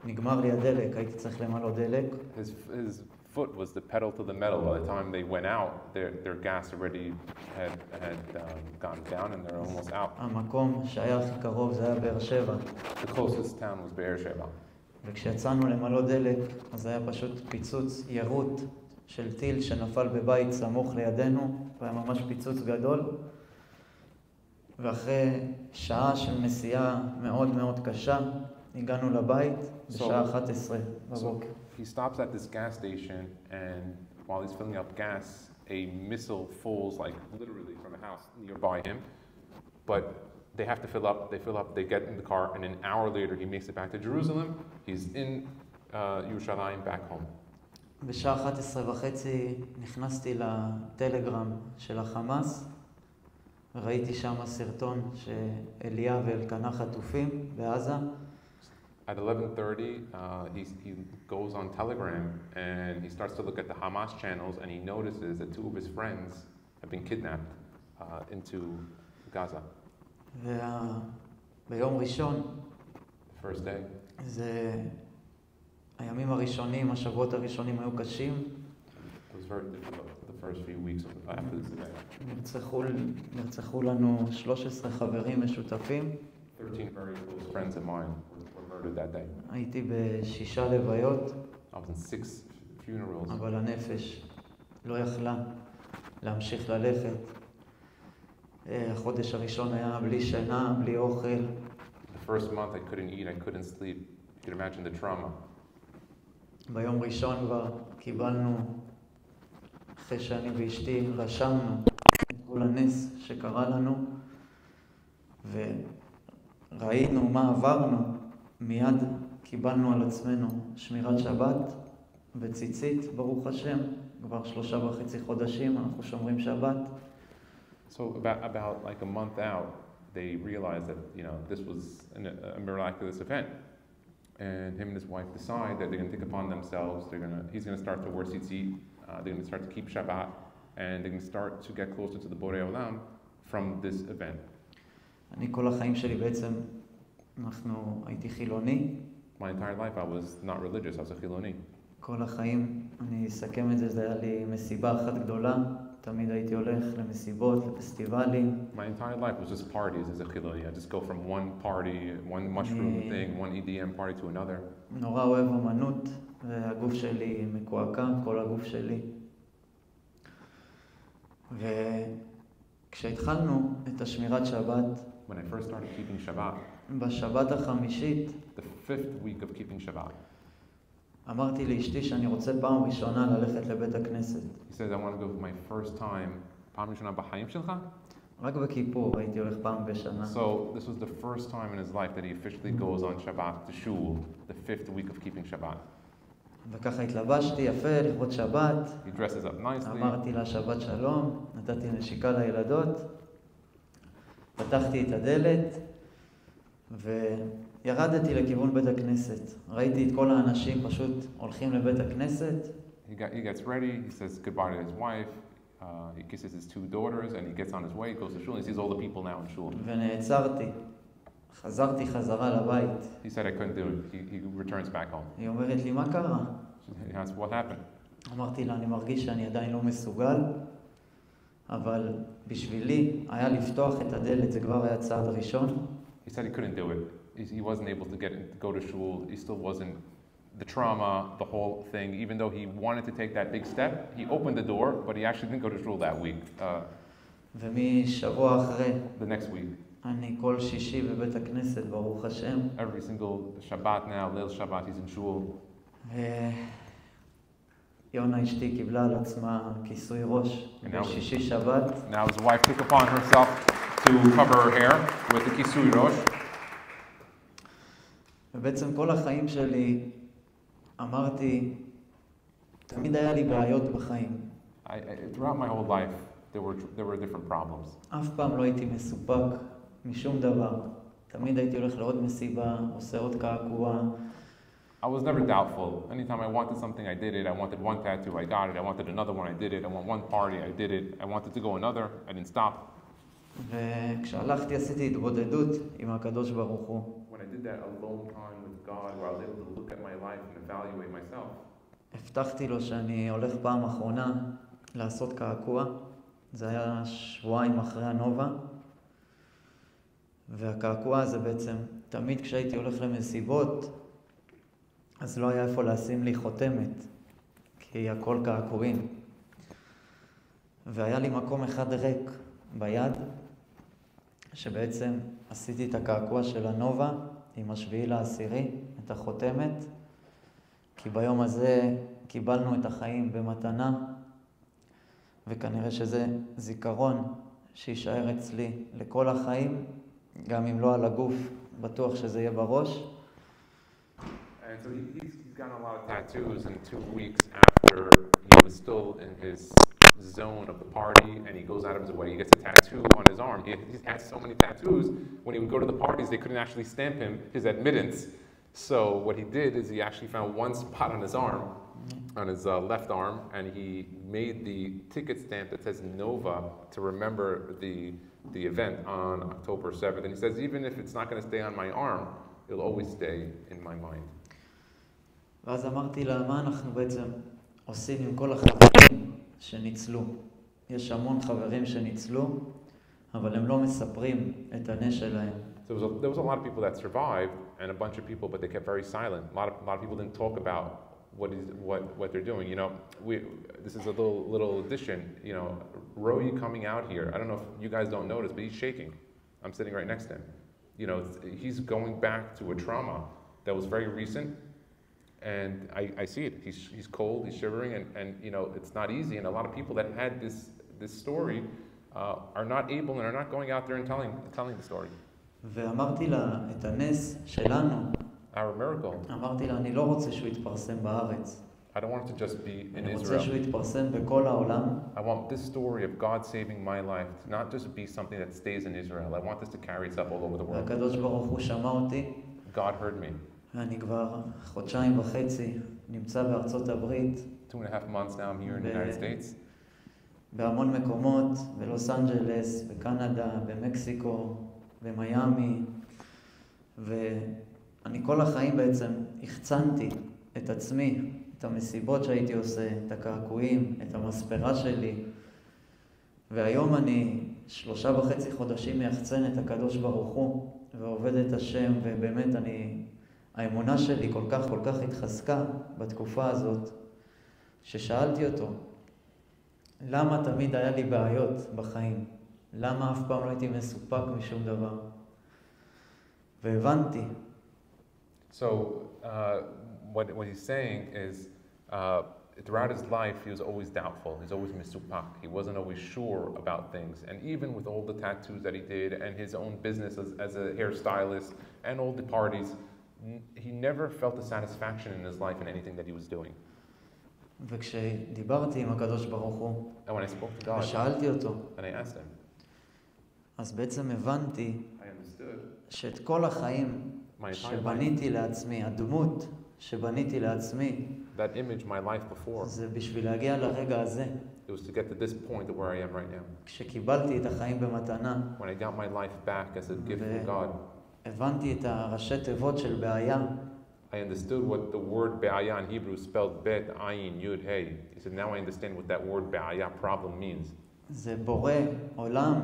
נגמר לי הדלק, הייתי צריך למלא דלק. His foot was the pedal to the metal. By the time they went out, their gas already had gone down and they're almost out. המקום שהיה הכי קרוב זה היה באר שבע. The closest town was Be'er Sheva. וכשיצאנו למלא דלק, אז היה פשוט פיצוץ ירות של טיל שנפל בבית סמוך לידינו, והיה ממש פיצוץ גדול. ואחרי שעה של נסיעה מאוד מאוד קשה, הגענו לבית בשעה 11 בבוקר. He stops at this gas station, and while he's filling up gas, a missile falls like literally from a house nearby him. But they have to fill up, they get in the car, and an hour later he makes it back to Jerusalem. He's in Yerushalayim back home. בשעה 11:30 נכנסתי לטלגרם של החמאס, וראיתי שם סרטון שאליה ואלקנה חטופים בעזה. At 11:30, he goes on Telegram and he starts to look at the Hamas channels and he notices that two of his friends have been kidnapped into Gaza. ביום ראשון, The first day. זה הימים הראשונים, השבועות הראשונים היו קשים. It was very difficult, the first few weeks after this event. נרצחו לנו 13 חברים משותפים. 13 very close friends of mine were murdered that day. הייתי ב6 לוויות. I was in 6 funerals. אבל הנפש לא יכלה להמשיך ללכת. החודש הראשון היה בלי שינה, בלי אוכל. The first month I couldn't eat, I couldn't sleep. You can imagine the trauma. ביום ראשון כבר קיבלנו, אחרי שאני ואשתי רשמנו את כל הנס שקרה לנו, וראינו מה עברנו, מיד קיבלנו על עצמנו שמירת שבת בציצית, ברוך השם, כבר 3.5 חודשים אנחנו שומרים שבת. So about like a month out, they realized that, you know, this was a miraculous event. And him and his wife decide that they're going to take upon themselves, he's going to start to wear tzitzit, they're going to start to keep Shabbat, and they're going to start to get closer to the Borei Olam from this event. אני כל החיים שלי בעצם, הייתי חילוני. My entire life I was not religious, I was a chiloni. כל החיים, אני אסכם את זה, זה היה לי מסיבה אחת גדולה. תמיד הייתי הולך למסיבות, לפסטיבלים. My entire life was just parties as a chiloni. I just go from one party, one mushroom thing, one EDM party to another. נורא אוהב אמנות, והגוף שלי מקועקע, כל הגוף שלי. וכשהתחלנו את השמירת שבת, When I first started keeping Shabbat, בשבת החמישית, the 5th week of keeping Shabbat, אמרתי לאשתי שאני רוצה פעם ראשונה ללכת לבית הכנסת. He says, I want to go for my first time. פעם ראשונה בחיים שלך? רק בכיפור הייתי הולך פעם בשנה. So this was the first time in his life that he officially goes on Shabbat to shul, the 5th week of keeping Shabbat. וככה התלבשתי יפה לכבוד שבת. He dresses up nicely. אמרתי לה שבת שלום, נתתי נשיקה לילדות, פתחתי את הדלת וירדתי לכיוון בית הכנסת. ראיתי את כל האנשים פשוט הולכים לבית הכנסת. He gets ready, he says goodbye to his wife, he kisses his 2 daughters, and he gets on his way, goes to shul, and he sees all the people now in shul. ונעצרתי, חזרתי חזרה לבית. He said I couldn't do it. He returns back home. היא אומרת לי, מה קרה? He asked, what happened? אמרתי לה, אני מרגיש שאני עדיין לא מסוגל, אבל בשבילי היה לפתוח את הדלת, זה כבר היה צעד ראשון. He said he couldn't do it. He wasn't able to go to shul. He still wasn't, the trauma, the whole thing, even though he wanted to take that big step, he opened the door, but he actually didn't go to shul that week. ומשבוע אחרי, the next week. אני כל שישי בבית הכנסת, ברוך השם. Every single Shabbat now, Leil Shabbat, he's in shul. יונה אשתי קיבלה על עצמה כיסוי ראש בשישי שבת. Now his wife took upon herself to cover her hair with the kisui rosh. ובעצם כל החיים שלי אמרתי, תמיד היה לי בעיות בחיים. Throughout my whole life, there were different problems. אף פעם לא הייתי מסופק משום דבר. תמיד הייתי הולך לעוד מסיבה, עושה עוד קעקוע. I was never doubtful. Anytime I wanted something, I did it. I wanted one tattoo, I got it. I wanted another one, I did it. I want one party, I did it. I wanted to go another, I didn't stop. וכשהלכתי עשיתי התבודדות עם הקדוש ברוך הוא. When I did that alone time with God, where I was able to look at my life and evaluate myself. הבטחתי לו שאני הולך פעם אחרונה לעשות קעקוע. זה היה שבועיים אחרי הנובה. והקעקוע הזה בעצם, תמיד כשהייתי הולך למסיבות, אז לא היה איפה לשים לי חותמת, כי הכל קעקועים. והיה לי מקום אחד ריק ביד, שבעצם עשיתי את הקעקוע של הנובה עם 7/10, את החותמת, כי ביום הזה קיבלנו את החיים במתנה, וכנראה שזה זיכרון שישאר אצלי לכל החיים, גם אם לא על הגוף, בטוח שזה יהיה בראש. And so he's gotten a lot of tattoos, and 2 weeks after he was still in his zone of the party, and he goes out of his way, he gets a tattoo on his arm. He had so many tattoos, when he would go to the parties, they couldn't actually stamp him his admittance. So what he did is he actually found one spot on his arm, on his left arm, and he made the ticket stamp that says Nova to remember the event on October 7th. And he says, even if it's not going to stay on my arm, it'll always stay in my mind. ואז אמרתי לה, מה אנחנו בעצם עושים עם כל החברים שניצלו? יש המון חברים שניצלו, אבל הם לא מספרים את הנס שלהם. So there was a lot of people that survived, and a bunch of people, but they kept very silent. A lot of people didn't talk about what they're doing. You know, this is a little addition. You know, Roy coming out here. I don't know if you guys don't notice, but he's shaking. I'm sitting right next to him. You know, he's going back to a trauma that was very recent, and I see it. He's cold, he's shivering, and you know, it's not easy. And a lot of people that had this story are not able and are not going out there and telling the story. ואמרתי לה, את הנס שלנו, our miracle. אמרתי לה, אני לא רוצה שהוא יתפרסם בארץ. I don't want it to just be in אני Israel. רוצה שהוא יתפרסם בכל העולם. I want this story of God saving my life to not just be something that stays in Israel. I want this to carry itself all over the world. והקדוש ברוך הוא שמע אותי. God heard me. אני כבר חודשיים וחצי נמצא בארצות הברית. 2.5 months now I'm here in the United States. בהמון מקומות, בלוס אנג'לס, בקנדה, במקסיקו, במיימי, ואני כל החיים בעצם החצנתי את עצמי, את המסיבות שהייתי עושה, את הקעקועים, את המספרה שלי, והיום אני 3.5 חודשים מיחצן את הקדוש ברוך הוא, ועובד את השם, ובאמת האמונה שלי כל כך התחזקה בתקופה הזאת, ששאלתי אותו, למה תמיד היה לי בעיות בחיים? למה אף פעם לא הייתי מסופק משום דבר? והבנתי. So, what he's saying is, throughout his life, he was always doubtful. He's always misupak. He wasn't always sure about things. And even with all the tattoos that he did and his own business as a hairstylist and all the parties, he never felt the satisfaction in his life in anything that he was doing. וכשדיברתי עם הקדוש ברוך הוא, And when I spoke to God, ושאלתי אותו, and I asked him, אז בעצם הבנתי I understood שאת כל החיים שבניתי לעצמי, הדמות שבניתי לעצמי, that image, my life before, זה בשביל להגיע לרגע הזה. it was to get to this point of where I am right now. כשקיבלתי את החיים במתנה, When I got my life back as a gift from God, הבנתי את הראשי תיבות של בעיה. I understood what the word Be'aya in Hebrew spelled Bet, Ayin, Yud, Hey. He said, now I understand what that word Be'aya, problem, means. זה בורא עולם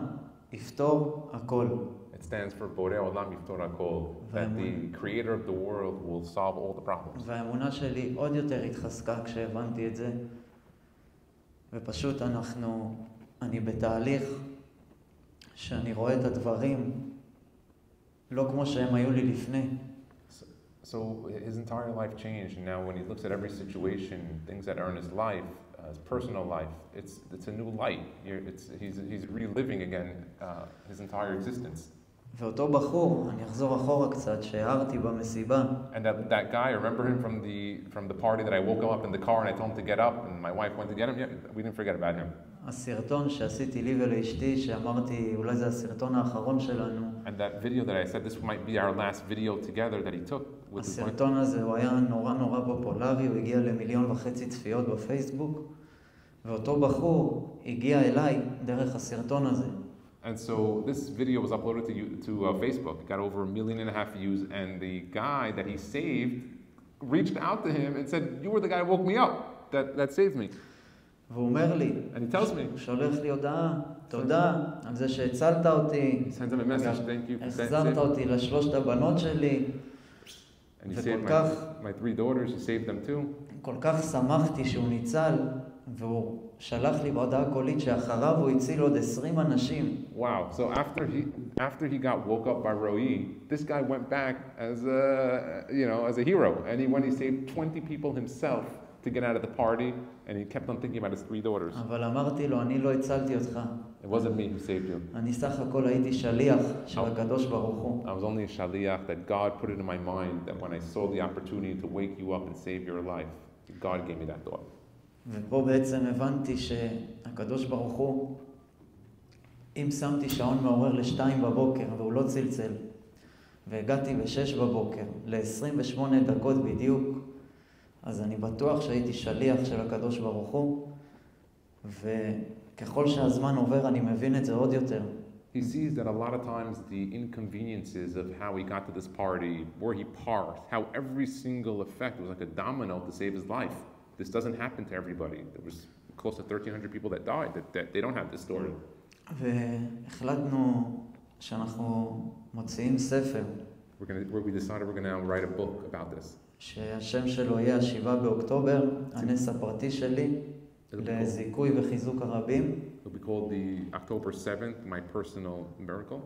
יפתור הכל. It stands for Borei Olam Yiftor HaKol, that the creator of the world will solve all the problems. והאמונה שלי עוד יותר התחזקה כשהבנתי את זה. ופשוט אני בתהליך שאני רואה את הדברים לא כמו שהם היו לי לפני. So his entire life changed, and now when he looks at every situation, things that are in his life, his personal life, it's a new light. He's reliving again his entire existence. ואותו בחור, אני אחזור אחורה קצת, שהערתי במסיבה. And that guy, I remember him from the party that I woke him up in the car and I told him to get up, and my wife went to get him. Yeah, we didn't forget about him. הסרטון שעשיתי לי ולאשתי, שאמרתי, אולי זה הסרטון האחרון שלנו. And that video that I said this might be our last video together that he took with his wife. הסרטון הזה הוא היה נורא פופולרי, הוא הגיע ל1.5 מיליון צפיות בפייסבוק, ואותו בחור הגיע אליי דרך הסרטון הזה. And so this video was uploaded to Facebook. It got over 1.5 million views, and the guy that he saved reached out to him and said, "You were the guy who woke me up. That saved me." והוא אומר לי, And he tells me, הוא שולח לי הודעה, תודה על זה שהצלת אותי, he sends him a message, thank you for החזרת אותי לשלושת הבנות שלי, and he saved my 3 daughters, he saved them too. כל כך שמחתי שהוא ניצל, והוא שלח לי בהודעה קולית שאחריו הוא הציל עוד 20 אנשים. Wow, so after he got woke up by Roy, this guy went back as a hero, and he saved 20 people himself to get out of the party, and he kept on thinking about his 3 daughters. אבל אמרתי לו, אני לא הצלתי אותך. It wasn't me who saved you. אני סך הכל הייתי שליח של הקדוש ברוך הוא. I was only a shaliach that God put it in my mind that when I saw the opportunity to wake you up and save your life, God gave me that thought. ופה בעצם הבנתי שהקדוש ברוך הוא, אם שמתי שעון מעורר ל2 בבוקר והוא לא צלצל, והגעתי ב-6 בבוקר, ל-28 דקות בדיוק, אז אני בטוח שהייתי שליח של הקדוש ברוך הוא, וככל שהזמן עובר אני מבין את זה עוד יותר. He sees that a lot of times the inconveniences of how he got to this party, where he parked, how every single effect was like a domino to save his life. This doesn't happen to everybody. There was close to 1,300 people that died, that they don't have this story. והחלטנו שאנחנו מוציאים ספר. We decided we're going to now write a book about this. שהשם שלו יהיה 7 באוקטובר, הנס הפרטי שלי, לזיכוי וחיזוק הרבים. It will be called the October 7th, my personal miracle.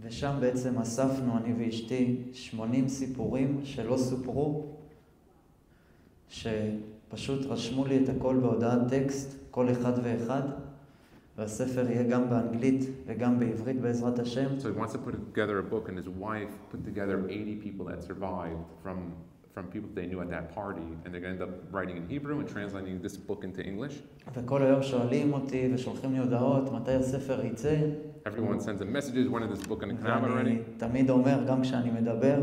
ושם בעצם אספנו, אני ואשתי, 80 סיפורים שלא סופרו, שפשוט רשמו לי את הכל בהודעת טקסט, כל אחד ואחד, והספר יהיה גם באנגלית וגם בעברית בעזרת השם. So he wants to put together a book, and his wife put together 80 people that survived from people they knew at that party, and they're going to end up writing in Hebrew and translating this book into English. וכל היום שואלים אותי ושולחים לי הודעות, מתי הספר יצא? Everyone sends them messages, when is this book going to come out already? ואני תמיד אומר, גם כשאני מדבר,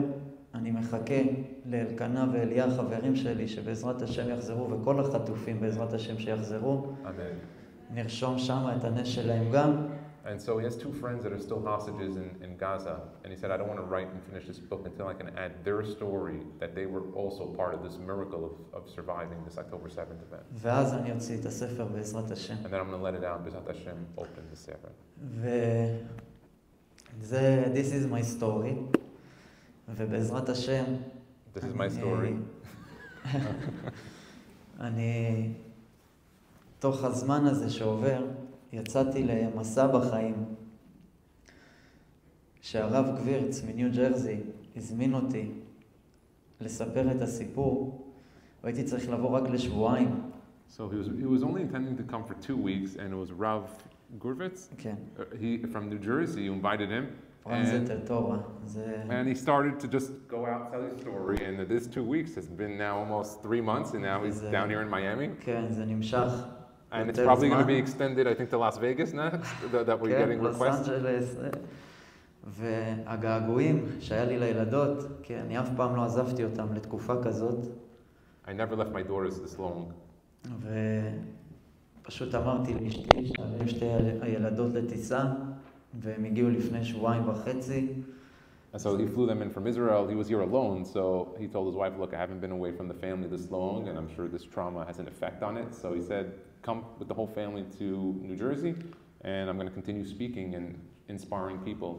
אני מחכה לאלקנה ואליה, החברים שלי, שבעזרת השם יחזרו, וכל החטופים בעזרת השם שיחזרו. Amen. נרשום שם את הנס שלהם גם. And so he has 2 friends that are still hostages in Gaza, and he said, I don't want to write and finish this book until I can add their story, that they were also part of this miracle of surviving this October 7th event. ואז אני אוציא את הספר בעזרת השם. And then I'm going to let it out, Bezat Hashem, open the sefer. This is my story, ובעזרת השם, This is my story. אני, תוך הזמן הזה שעובר, יצאתי למסע בחיים, שהרב גבירץ מניו ג'רזי הזמין אותי לספר את הסיפור, והייתי צריך לבוא רק לשבועיים. So he was only intending to come for 2 weeks, and it was Rav Gurvitz, כן. from New Jersey, who invited him. And he started to just go out, tell his story, and this 2 weeks has been now almost 3 months, and now he's down here in Miami. כן, זה נמשך. And it's probably going to be extended, I think, to Las Vegas next, that we're getting requests. כן, לוס אנג'לס. והגעגועים שהיה לי לילדות, כי אני אף פעם לא עזבתי אותם לתקופה כזאת. I never left my daughters this long. ופשוט אמרתי לאשתי שעליהם 2 הילדות לטיסה, והם הגיעו לפני 1.5 שבועות. And so he flew them in from Israel. He was here alone, so he told his wife, look, I haven't been away from the family this long, and I'm sure this trauma has an effect on it. So he said, come with the whole family to New Jersey, and I'm going to continue speaking and inspiring people.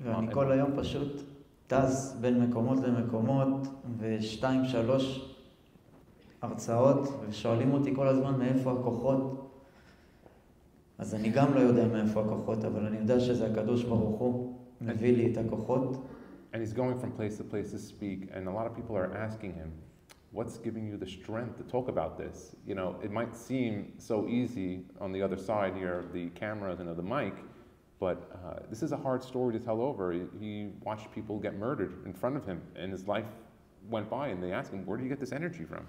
ואני כל היום פשוט טס בין מקומות למקומות, ו2-3 הרצאות, ושואלים אותי כל הזמן מאיפה הכוחות. אז אני גם לא יודע מאיפה הכוחות, אבל אני יודע שזה הקדוש ברוך הוא מביא לי את הכוחות. And he's going from place to place to speak, and a lot of people are asking him, what's giving you the strength to talk about this? You know, it might seem so easy on the other side here of the cameras and of the mic, but this is a hard story to tell over. He watched people get murdered in front of him, and his life went by, and they asked him, where do you get this energy from?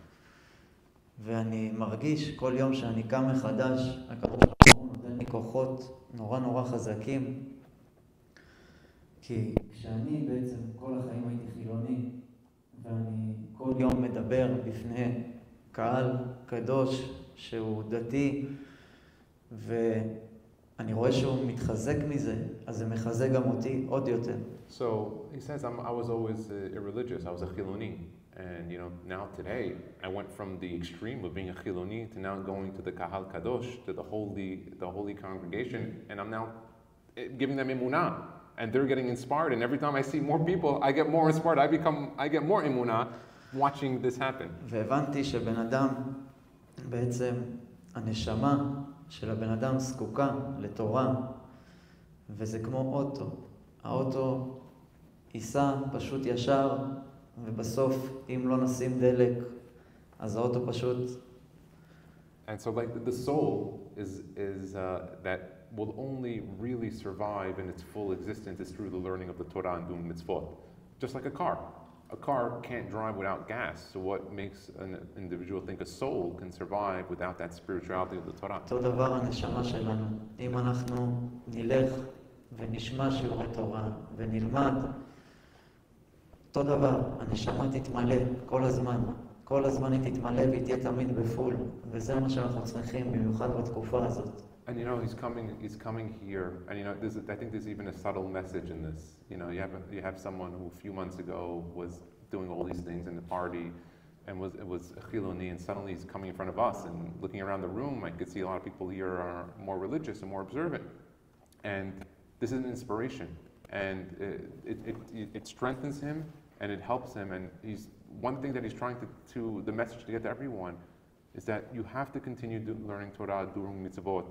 ואני מרגיש כל יום שאני קם מחדש, הקדוש ברוך הוא נותן לי כוחות נורא חזקים, כי כשאני בעצם כל החיים הייתי חילוני, ואני כל יום מדבר בפני קהל קדוש שהוא דתי, ואני רואה שהוא מתחזק מזה, אז זה מחזק גם אותי עוד יותר. So he says, I was always irreligious. I was a chiloni. And you know, now today, I went from the extreme of being a chiloni to now going to the Kahal Kadosh, to the holy congregation, and I'm now giving them emunah, and they're getting inspired. And every time I see more people, I get more inspired. I get more emunah watching this happen. והבנתי שבן אדם, בעצם הנשמה של הבן אדם זקוקה לתורה, וזה כמו אוטו. האוטו ייסע פשוט ישר, ובסוף, אם לא נשים דלק, אז האוטו פשוט... And so like the soul is that will only really survive in its full existence is through the learning of the Torah and doing mitzvot. Just like a car. A car can't drive without gas. So what makes an individual think a soul can survive without that spirituality of the Torah? אותו דבר הנשמה שלנו. אם אנחנו נלך ונשמע שיעורי תורה ונלמד, אותו דבר, הנשמה תתמלא כל הזמן. כל הזמן היא תתמלא והיא תהיה תמיד בפול. וזה מה שאנחנו צריכים, במיוחד בתקופה הזאת. And you know, he's coming here, and you know, I think there's even a subtle message in this. You know, you have someone who a few months ago was doing all these things in the party, and was a chiloni, and suddenly he's coming in front of us, and looking around the room, I could see a lot of people here are more religious and more observant. And this is an inspiration, and it strengthens him, and it helps him, and one thing that he's trying to the message to get to everyone is that you have to continue learning Torah, doing mitzvot.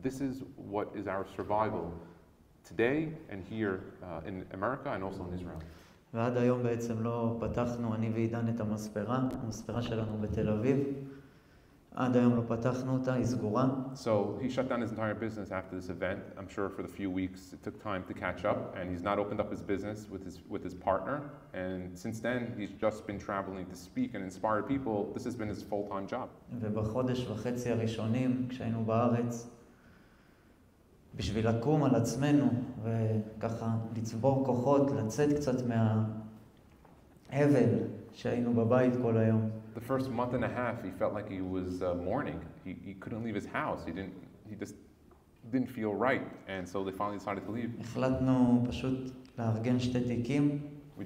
This is what is our survival today and here in America and also in Israel. ועד היום בעצם לא פתחנו, אני ועידן, את המספרה שלנו בתל אביב. עד היום לא פתחנו אותה, היא סגורה. So he shut down his entire business after this event. I'm sure for the few weeks it took time to catch up, and he's not opened up his business with his partner. And since then he's just been traveling to speak and inspire people. This has been his full-time job. ובחודש וחצי הראשונים, כשהיינו בארץ, בשביל לקום על עצמנו וככה לצבור כוחות, לצאת קצת מההבל שהיינו בבית כל היום. The first month and a half, he felt like he was mourning. He couldn't leave his house. He just didn't feel right, and so they finally decided to leave. החלטנו פשוט לארגן שתי תיקים. We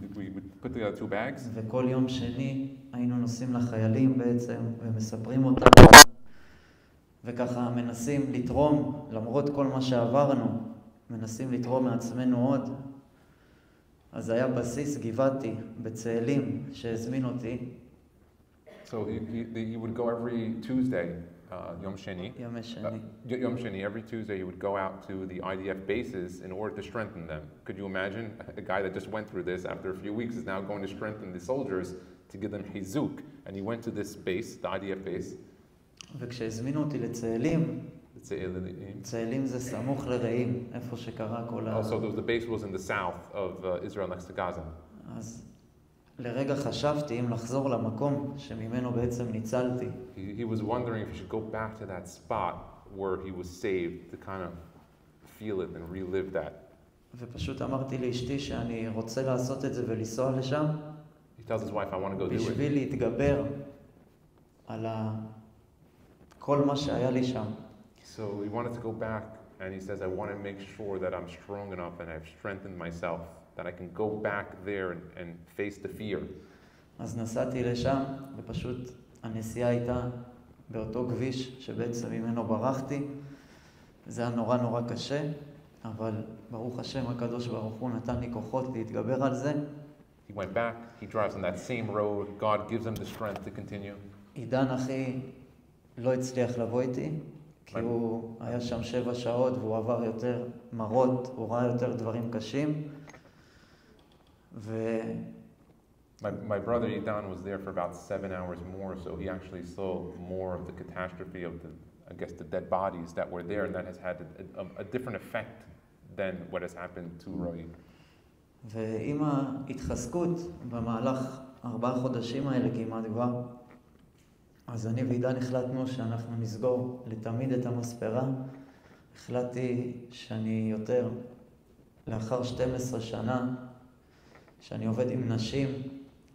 put together 2 bags. וכל יום שני היינו נוסעים לחיילים בעצם ומספרים אותם. וככה מנסים לתרום, למרות כל מה שעברנו, מנסים לתרום מעצמנו עוד. אז היה בסיס גבעתי בצאלים שהזמין אותי. So he would go every Tuesday, Yom Sheni. Yom Sheni, every Tuesday he would go out to the IDF bases in order to strengthen them. Could you imagine a guy that just went through this after a few weeks is now going to strengthen the soldiers to give them hizuk? And he went to this base, the IDF base. וכשהזמינו אותי לצאלים, צאלים זה סמוך לרעים, איפה שקרה כל Also, the base was in the south of Israel next to Gaza. אז לרגע חשבתי אם לחזור למקום שממנו בעצם ניצלתי. He was wondering if he should go back to that spot where he was saved to kind of feel it and relive that. ופשוט אמרתי לאשתי שאני רוצה לעשות את זה ולנסוע לשם. He tells his wife, I want to go do it. בשביל להתגבר על כל מה שהיה לי שם. So he wanted to go back, and he says, I want to make sure that I'm strong enough and I've strengthened myself, that I can go back there and face the fear. אז נסעתי לשם, ופשוט הנסיעה הייתה באותו כביש שבעצם ממנו ברחתי. זה היה נורא נורא קשה, אבל ברוך השם הקדוש ברוך הוא נתן לי כוחות להתגבר על זה. He went back, he drives on that same road, God gives him the strength to continue. עידן אחי לא הצליח לבוא איתי, כי הוא היה שם 7 שעות והוא עבר יותר מרות, הוא ראה יותר דברים קשים. My brother Idan was there for about 7 hours more, so he actually saw more of the catastrophe of the dead bodies that were there, and that has had a different effect than what has happened to Roy. ועם ההתחזקות במהלך 4 חודשים האלה כמעט כבר, אז אני ועידן החלטנו שאנחנו נסגור לתמיד את המספרה. החלטתי שאני יותר, לאחר 12 שנה, שאני עובד עם נשים,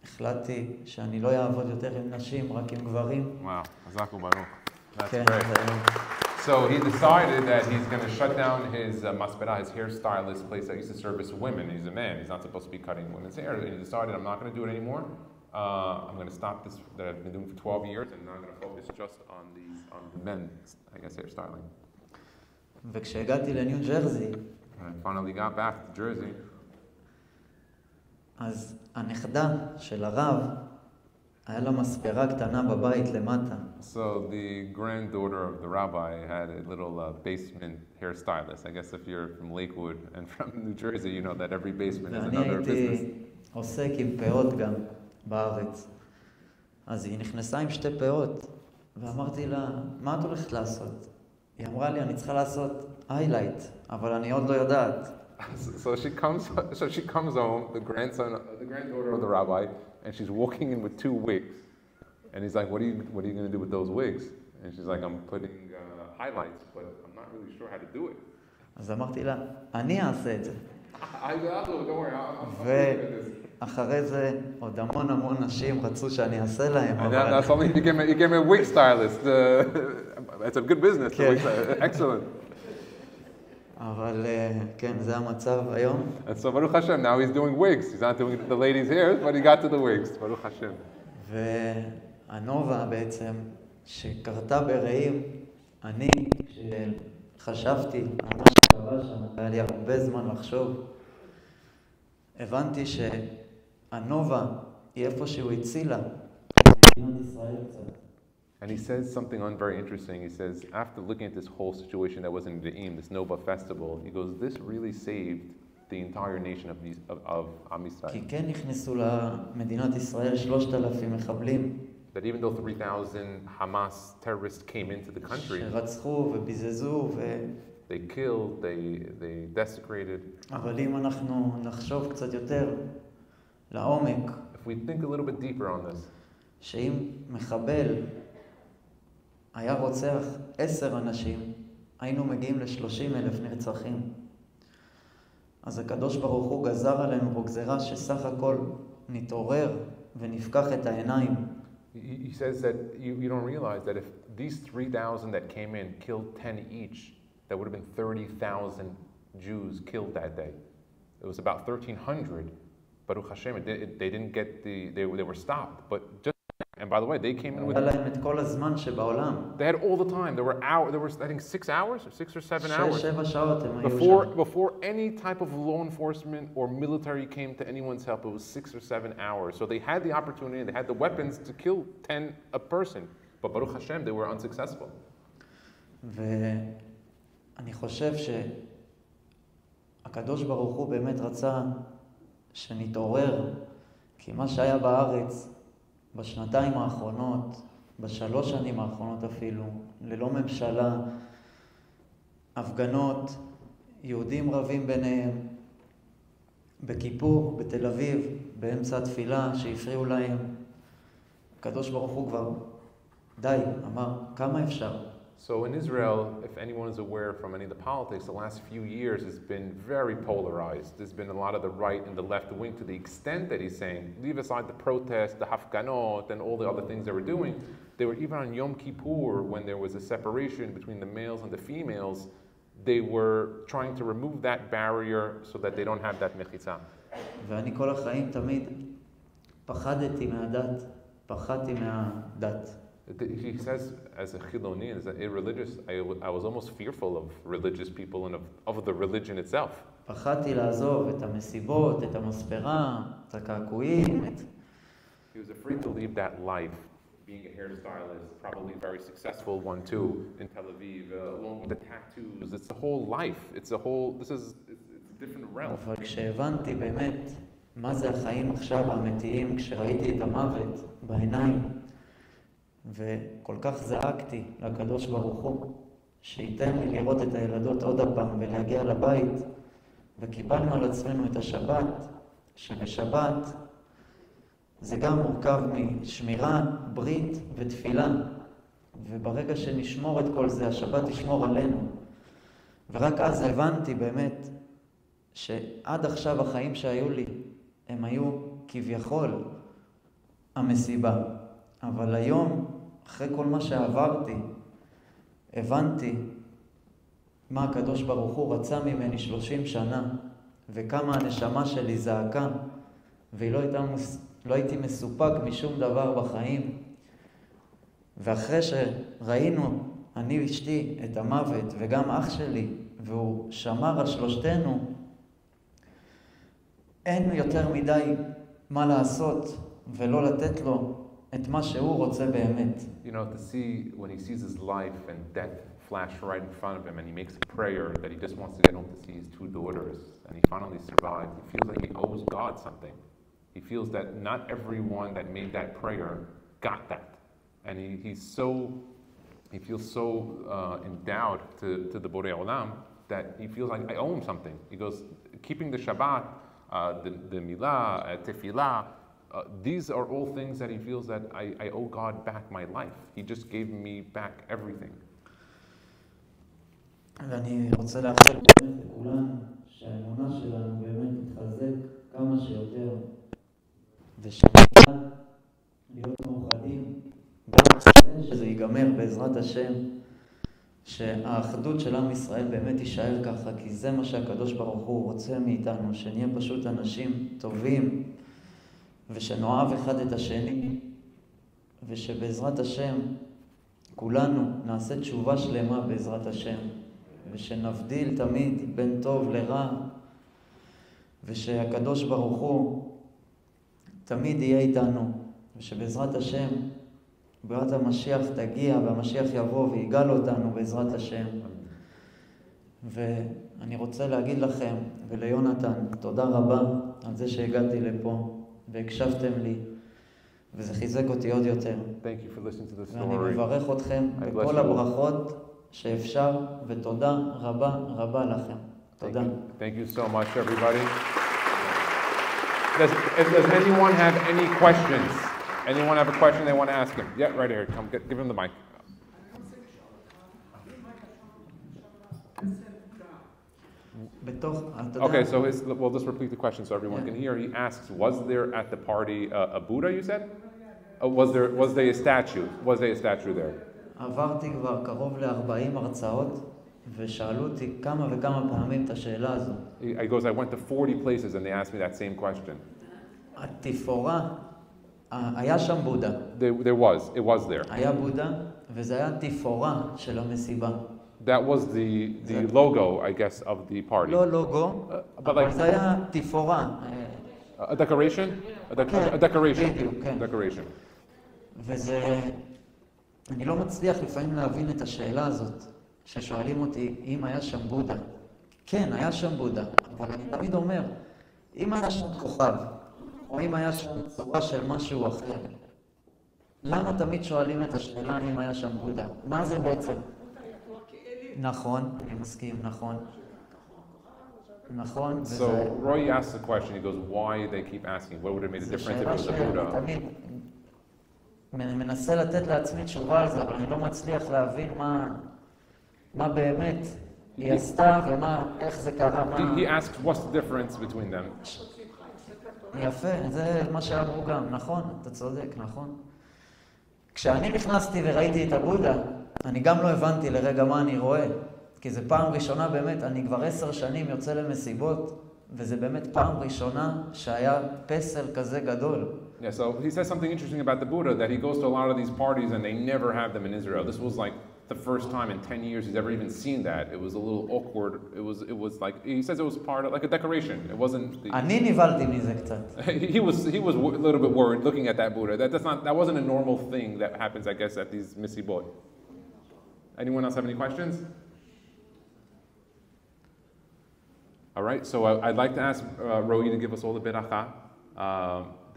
החלטתי שאני לא אעבוד יותר עם נשים, רק עם גברים. Wow, Hazaku Baruch. That's great. So he decided that he's going to shut down his maspera, his hairstylist place that used to service women. He's a man. He's not supposed to be cutting women's hair. And he decided, I'm not going to do it anymore. I'm going to stop this that I've been doing for 12 years, and I'm going to focus just on the men, I guess, hairstyling. וכשהגעתי לניו ג'רזי, I finally got back to Jersey. אז הנכדה של הרב, היה לה מספרה קטנה בבית למטה. So the granddaughter of the rabbi had a little basement hairstylist. I guess if you're from Lakewood and from New Jersey, you know that every basement is another business. ואני הייתי עוסק עם פאות גם בארץ. אז היא נכנסה עם 2 פאות, ואמרתי לה, מה את הולכת לעשות? היא אמרה לי, אני צריכה לעשות highlight, אבל אני עוד לא יודעת. So she comes home, the granddaughter of the rabbi, and she's walking in with 2 wigs. And he's like, what are you going to do with those wigs? And she's like, I'm putting highlights, but I'm not really sure how to do it. אז אמרתי לה, אני אעשה את זה. Don't worry, I'm doing this. אחרי זה עוד המון נשים רצו שאני אעשה להם. And that's only, you gave me a wig stylist. It's a good business. Excellent. אבל כן, זה המצב היום. And so Baruch Hashem, now he's doing wigs. He's not doing the ladies' hair, but he got to the wigs. Baruch Hashem. והנובה בעצם, שקרתה ברעים, אני, כשחשבתי, ממש קרה שם, היה לי הרבה זמן לחשוב, הבנתי שהנובה היא איפשהו הצילה מדינת ישראל קצת. And he says something very interesting. He says, after looking at this whole situation that was in Re'im, this Nova festival, he goes, this really saved the entire nation of Am Yisrael. כי כן נכנסו למדינת ישראל 3,000 מחבלים. That even though 3,000 Hamas terrorists came into the country, שרצחו וביזזו they killed, they desecrated. אבל אם אנחנו נחשוב קצת יותר לעומק, If we think a little bit deeper on this, שאם מחבל היה רוצח 10 אנשים, היינו מגיעים ל-30,000 נרצחים. אז הקדוש ברוך הוא גזר עלינו בגזרה שסך הכל נתעורר ונפקח את העיניים. He says that you don't realize that if these 3,000 that came in killed 10 each, that would have been 30,000 Jews killed that day. It was about 1,300. Baruch Hashem, they didn't get they were stopped. But just, and by the way, they came in with. They had all the time. There were I think 6 hours, or 6 or 7 hours. Before any type of law enforcement or military came to anyone's help, it was 6 or 7 hours. So they had the opportunity, they had the weapons to kill 10 a person. But Baruch Hashem, they were unsuccessful. ואני חושב שהקדוש ברוך הוא באמת רצה שנתעורר, כי מה שהיה בארץ בשנתיים האחרונות, ב3 שנים האחרונות אפילו, ללא ממשלה, הפגנות, יהודים רבים ביניהם, בכיפור, בתל אביב, באמצע התפילה שהפריעו להם, הקדוש ברוך הוא כבר די, אמר, כמה אפשר? So in Israel, if anyone is aware from any of the politics, the last few years has been very polarized. There's been a lot of the right and the left wing, to the extent that he's saying, leave aside the protest, the hafganot, and all the other things they were doing. They were even on Yom Kippur, when there was a separation between the males and the females, they were trying to remove that barrier so that they don't have that mechitza. ואני כל החיים תמיד פחדתי מהדת, פחדתי מהדת. He says, as a Chiloni, as a religious, I was almost fearful of religious people and of the religion itself. פחדתי לעזוב את המסיבות, את המספרה, את הקעקועים. He was afraid to leave that life, being a hairstylist, probably a very successful one too, in Tel Aviv, along with the tattoos. It's the whole life. It's a different realm. אבל כשהבנתי באמת מה זה החיים עכשיו האמיתיים, כשראיתי את המוות בעיניים, וכל כך זעקתי לקדוש ברוך הוא שייתן לי לראות את הילדות עוד הפעם ולהגיע לבית, וקיבלנו על עצמנו את השבת, שבשבת זה גם מורכב משמירה, ברית ותפילה, וברגע שנשמור את כל זה, השבת תשמור עלינו. ורק אז הבנתי באמת שעד עכשיו החיים שהיו לי הם היו כביכול המסיבה, אבל היום, אחרי כל מה שעברתי, הבנתי מה הקדוש ברוך הוא רצה ממני 30 שנה, וכמה הנשמה שלי זעקה, ולא הייתי מסופק משום דבר בחיים. ואחרי שראינו, אני ואשתי, את המוות, וגם אח שלי, והוא שמר על שלושתנו, אין יותר מדי מה לעשות, ולא לתת לו את מה שהוא רוצה באמת. You know, to see when he sees his life and death flash right in front of him, and he makes a prayer that he just wants to get home to see his 2 daughters, and he finally survived. He feels like he owes God something. He feels that not everyone that made that prayer got that, and he feels so endowed to the Borei Olam that he feels like I owe him something. He goes, keeping the Shabbat, the Milah, Tefillah. These are all things that he feels that I owe God back my life. He just gave me back everything. ואני רוצה לאחל באמת לכולם שהאמונה שלנו באמת תתחזק כמה שיותר, ושנדע להיות מאוחדים, גם אחרי שזה ייגמר בעזרת השם, שהאחדות של עם ישראל באמת יישאר ככה, כי זה מה שהקדוש ברוך הוא רוצה מאיתנו, שנהיה פשוט אנשים טובים, ושנאהב אחד את השני, ושבעזרת השם כולנו נעשה תשובה שלמה בעזרת השם, ושנבדיל תמיד בין טוב לרע, ושהקדוש ברוך הוא תמיד יהיה איתנו, ושבעזרת השם בעת המשיח תגיע והמשיח יבוא ויגאל אותנו בעזרת השם. ואני רוצה להגיד לכם וליונתן תודה רבה על זה שהגעתי לפה והקשבתם לי, וזה חיזק אותי עוד יותר. ואני מברך אתכם בכל הברכות שאפשר, ותודה רבה רבה לכם. תודה. Thank you so much, everybody. Does anyone have any questions? Anyone have a question they want to ask him? Yeah, right here. Come, give him the mic. Okay, so we'll just repeat the question so everyone can hear. He asks, was there at the party a Buddha, you said? Was there a statue? Was there a statue there? עברתי כבר קרוב ל-40 הרצאות, ושאלו אותי כמה וכמה פעמים את השאלה הזו. He goes, I went to 40 places and they asked me that same question. התפאורה, היה שם בודה. It was there. היה בודה, וזה היה תפאורה של המסיבה. That was the logo, I guess, of the party. לא לוגו, אבל זה היה תפאורה. A decoration? A decoration. Decoration. וזה, אני לא מצליח לפעמים להבין את השאלה הזאת, ששואלים אותי אם היה שם בודה. כן, היה שם בודה, אבל אני תמיד אומר, אם היה שם כוכב, או אם היה שם צורה של משהו אחר, למה תמיד שואלים את השאלה אם היה שם בודה? מה זה בעצם? נכון, אני מסכים, נכון. נכון, וזה... So Roy asks the question, he goes, why they keep asking? What would have made a difference if it was a Buddha? אני מנסה לתת לעצמי תשובה על זה, אבל אני לא מצליח להבין מה באמת היא עשתה ואיך זה קרה. He asks, what's the difference between them? יפה, זה מה שאמרו גם, נכון, אתה צודק, נכון. כשאני נכנסתי וראיתי את הבודה, אני גם לא הבנתי לרגע מה אני רואה, כי זה פעם ראשונה באמת, אני כבר 10 שנים יוצא למסיבות, וזה באמת פעם ראשונה שהיה פסל כזה גדול. Yeah, so he says something interesting about the Buddha, that he goes to a lot of these parties and they never have them in Israel. This was like the first time in 10 years he's ever even seen that. It was a little awkward. It was like, he says it was part of like a decoration. It wasn't the... אני נבלתי מזה קצת. he was a little bit worried looking at that Buddha. That wasn't a normal thing that happens, I guess, at these misibot. Anyone else have any questions? All right, so I'd like to ask Roy to give us all the beracha,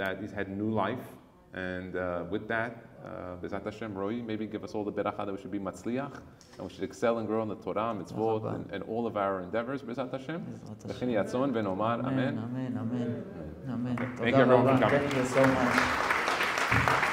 that he's had new life. And with that, B'ezrat Hashem, Roy, maybe give us all the beracha that we should be matzliach, and we should excel and grow in the Torah, mitzvot, and all of our endeavors, B'ezrat Hashem. B'chini yatzon v'nomar, amen. Amen, amen, amen. Thank you everyone for coming. Thank you so much.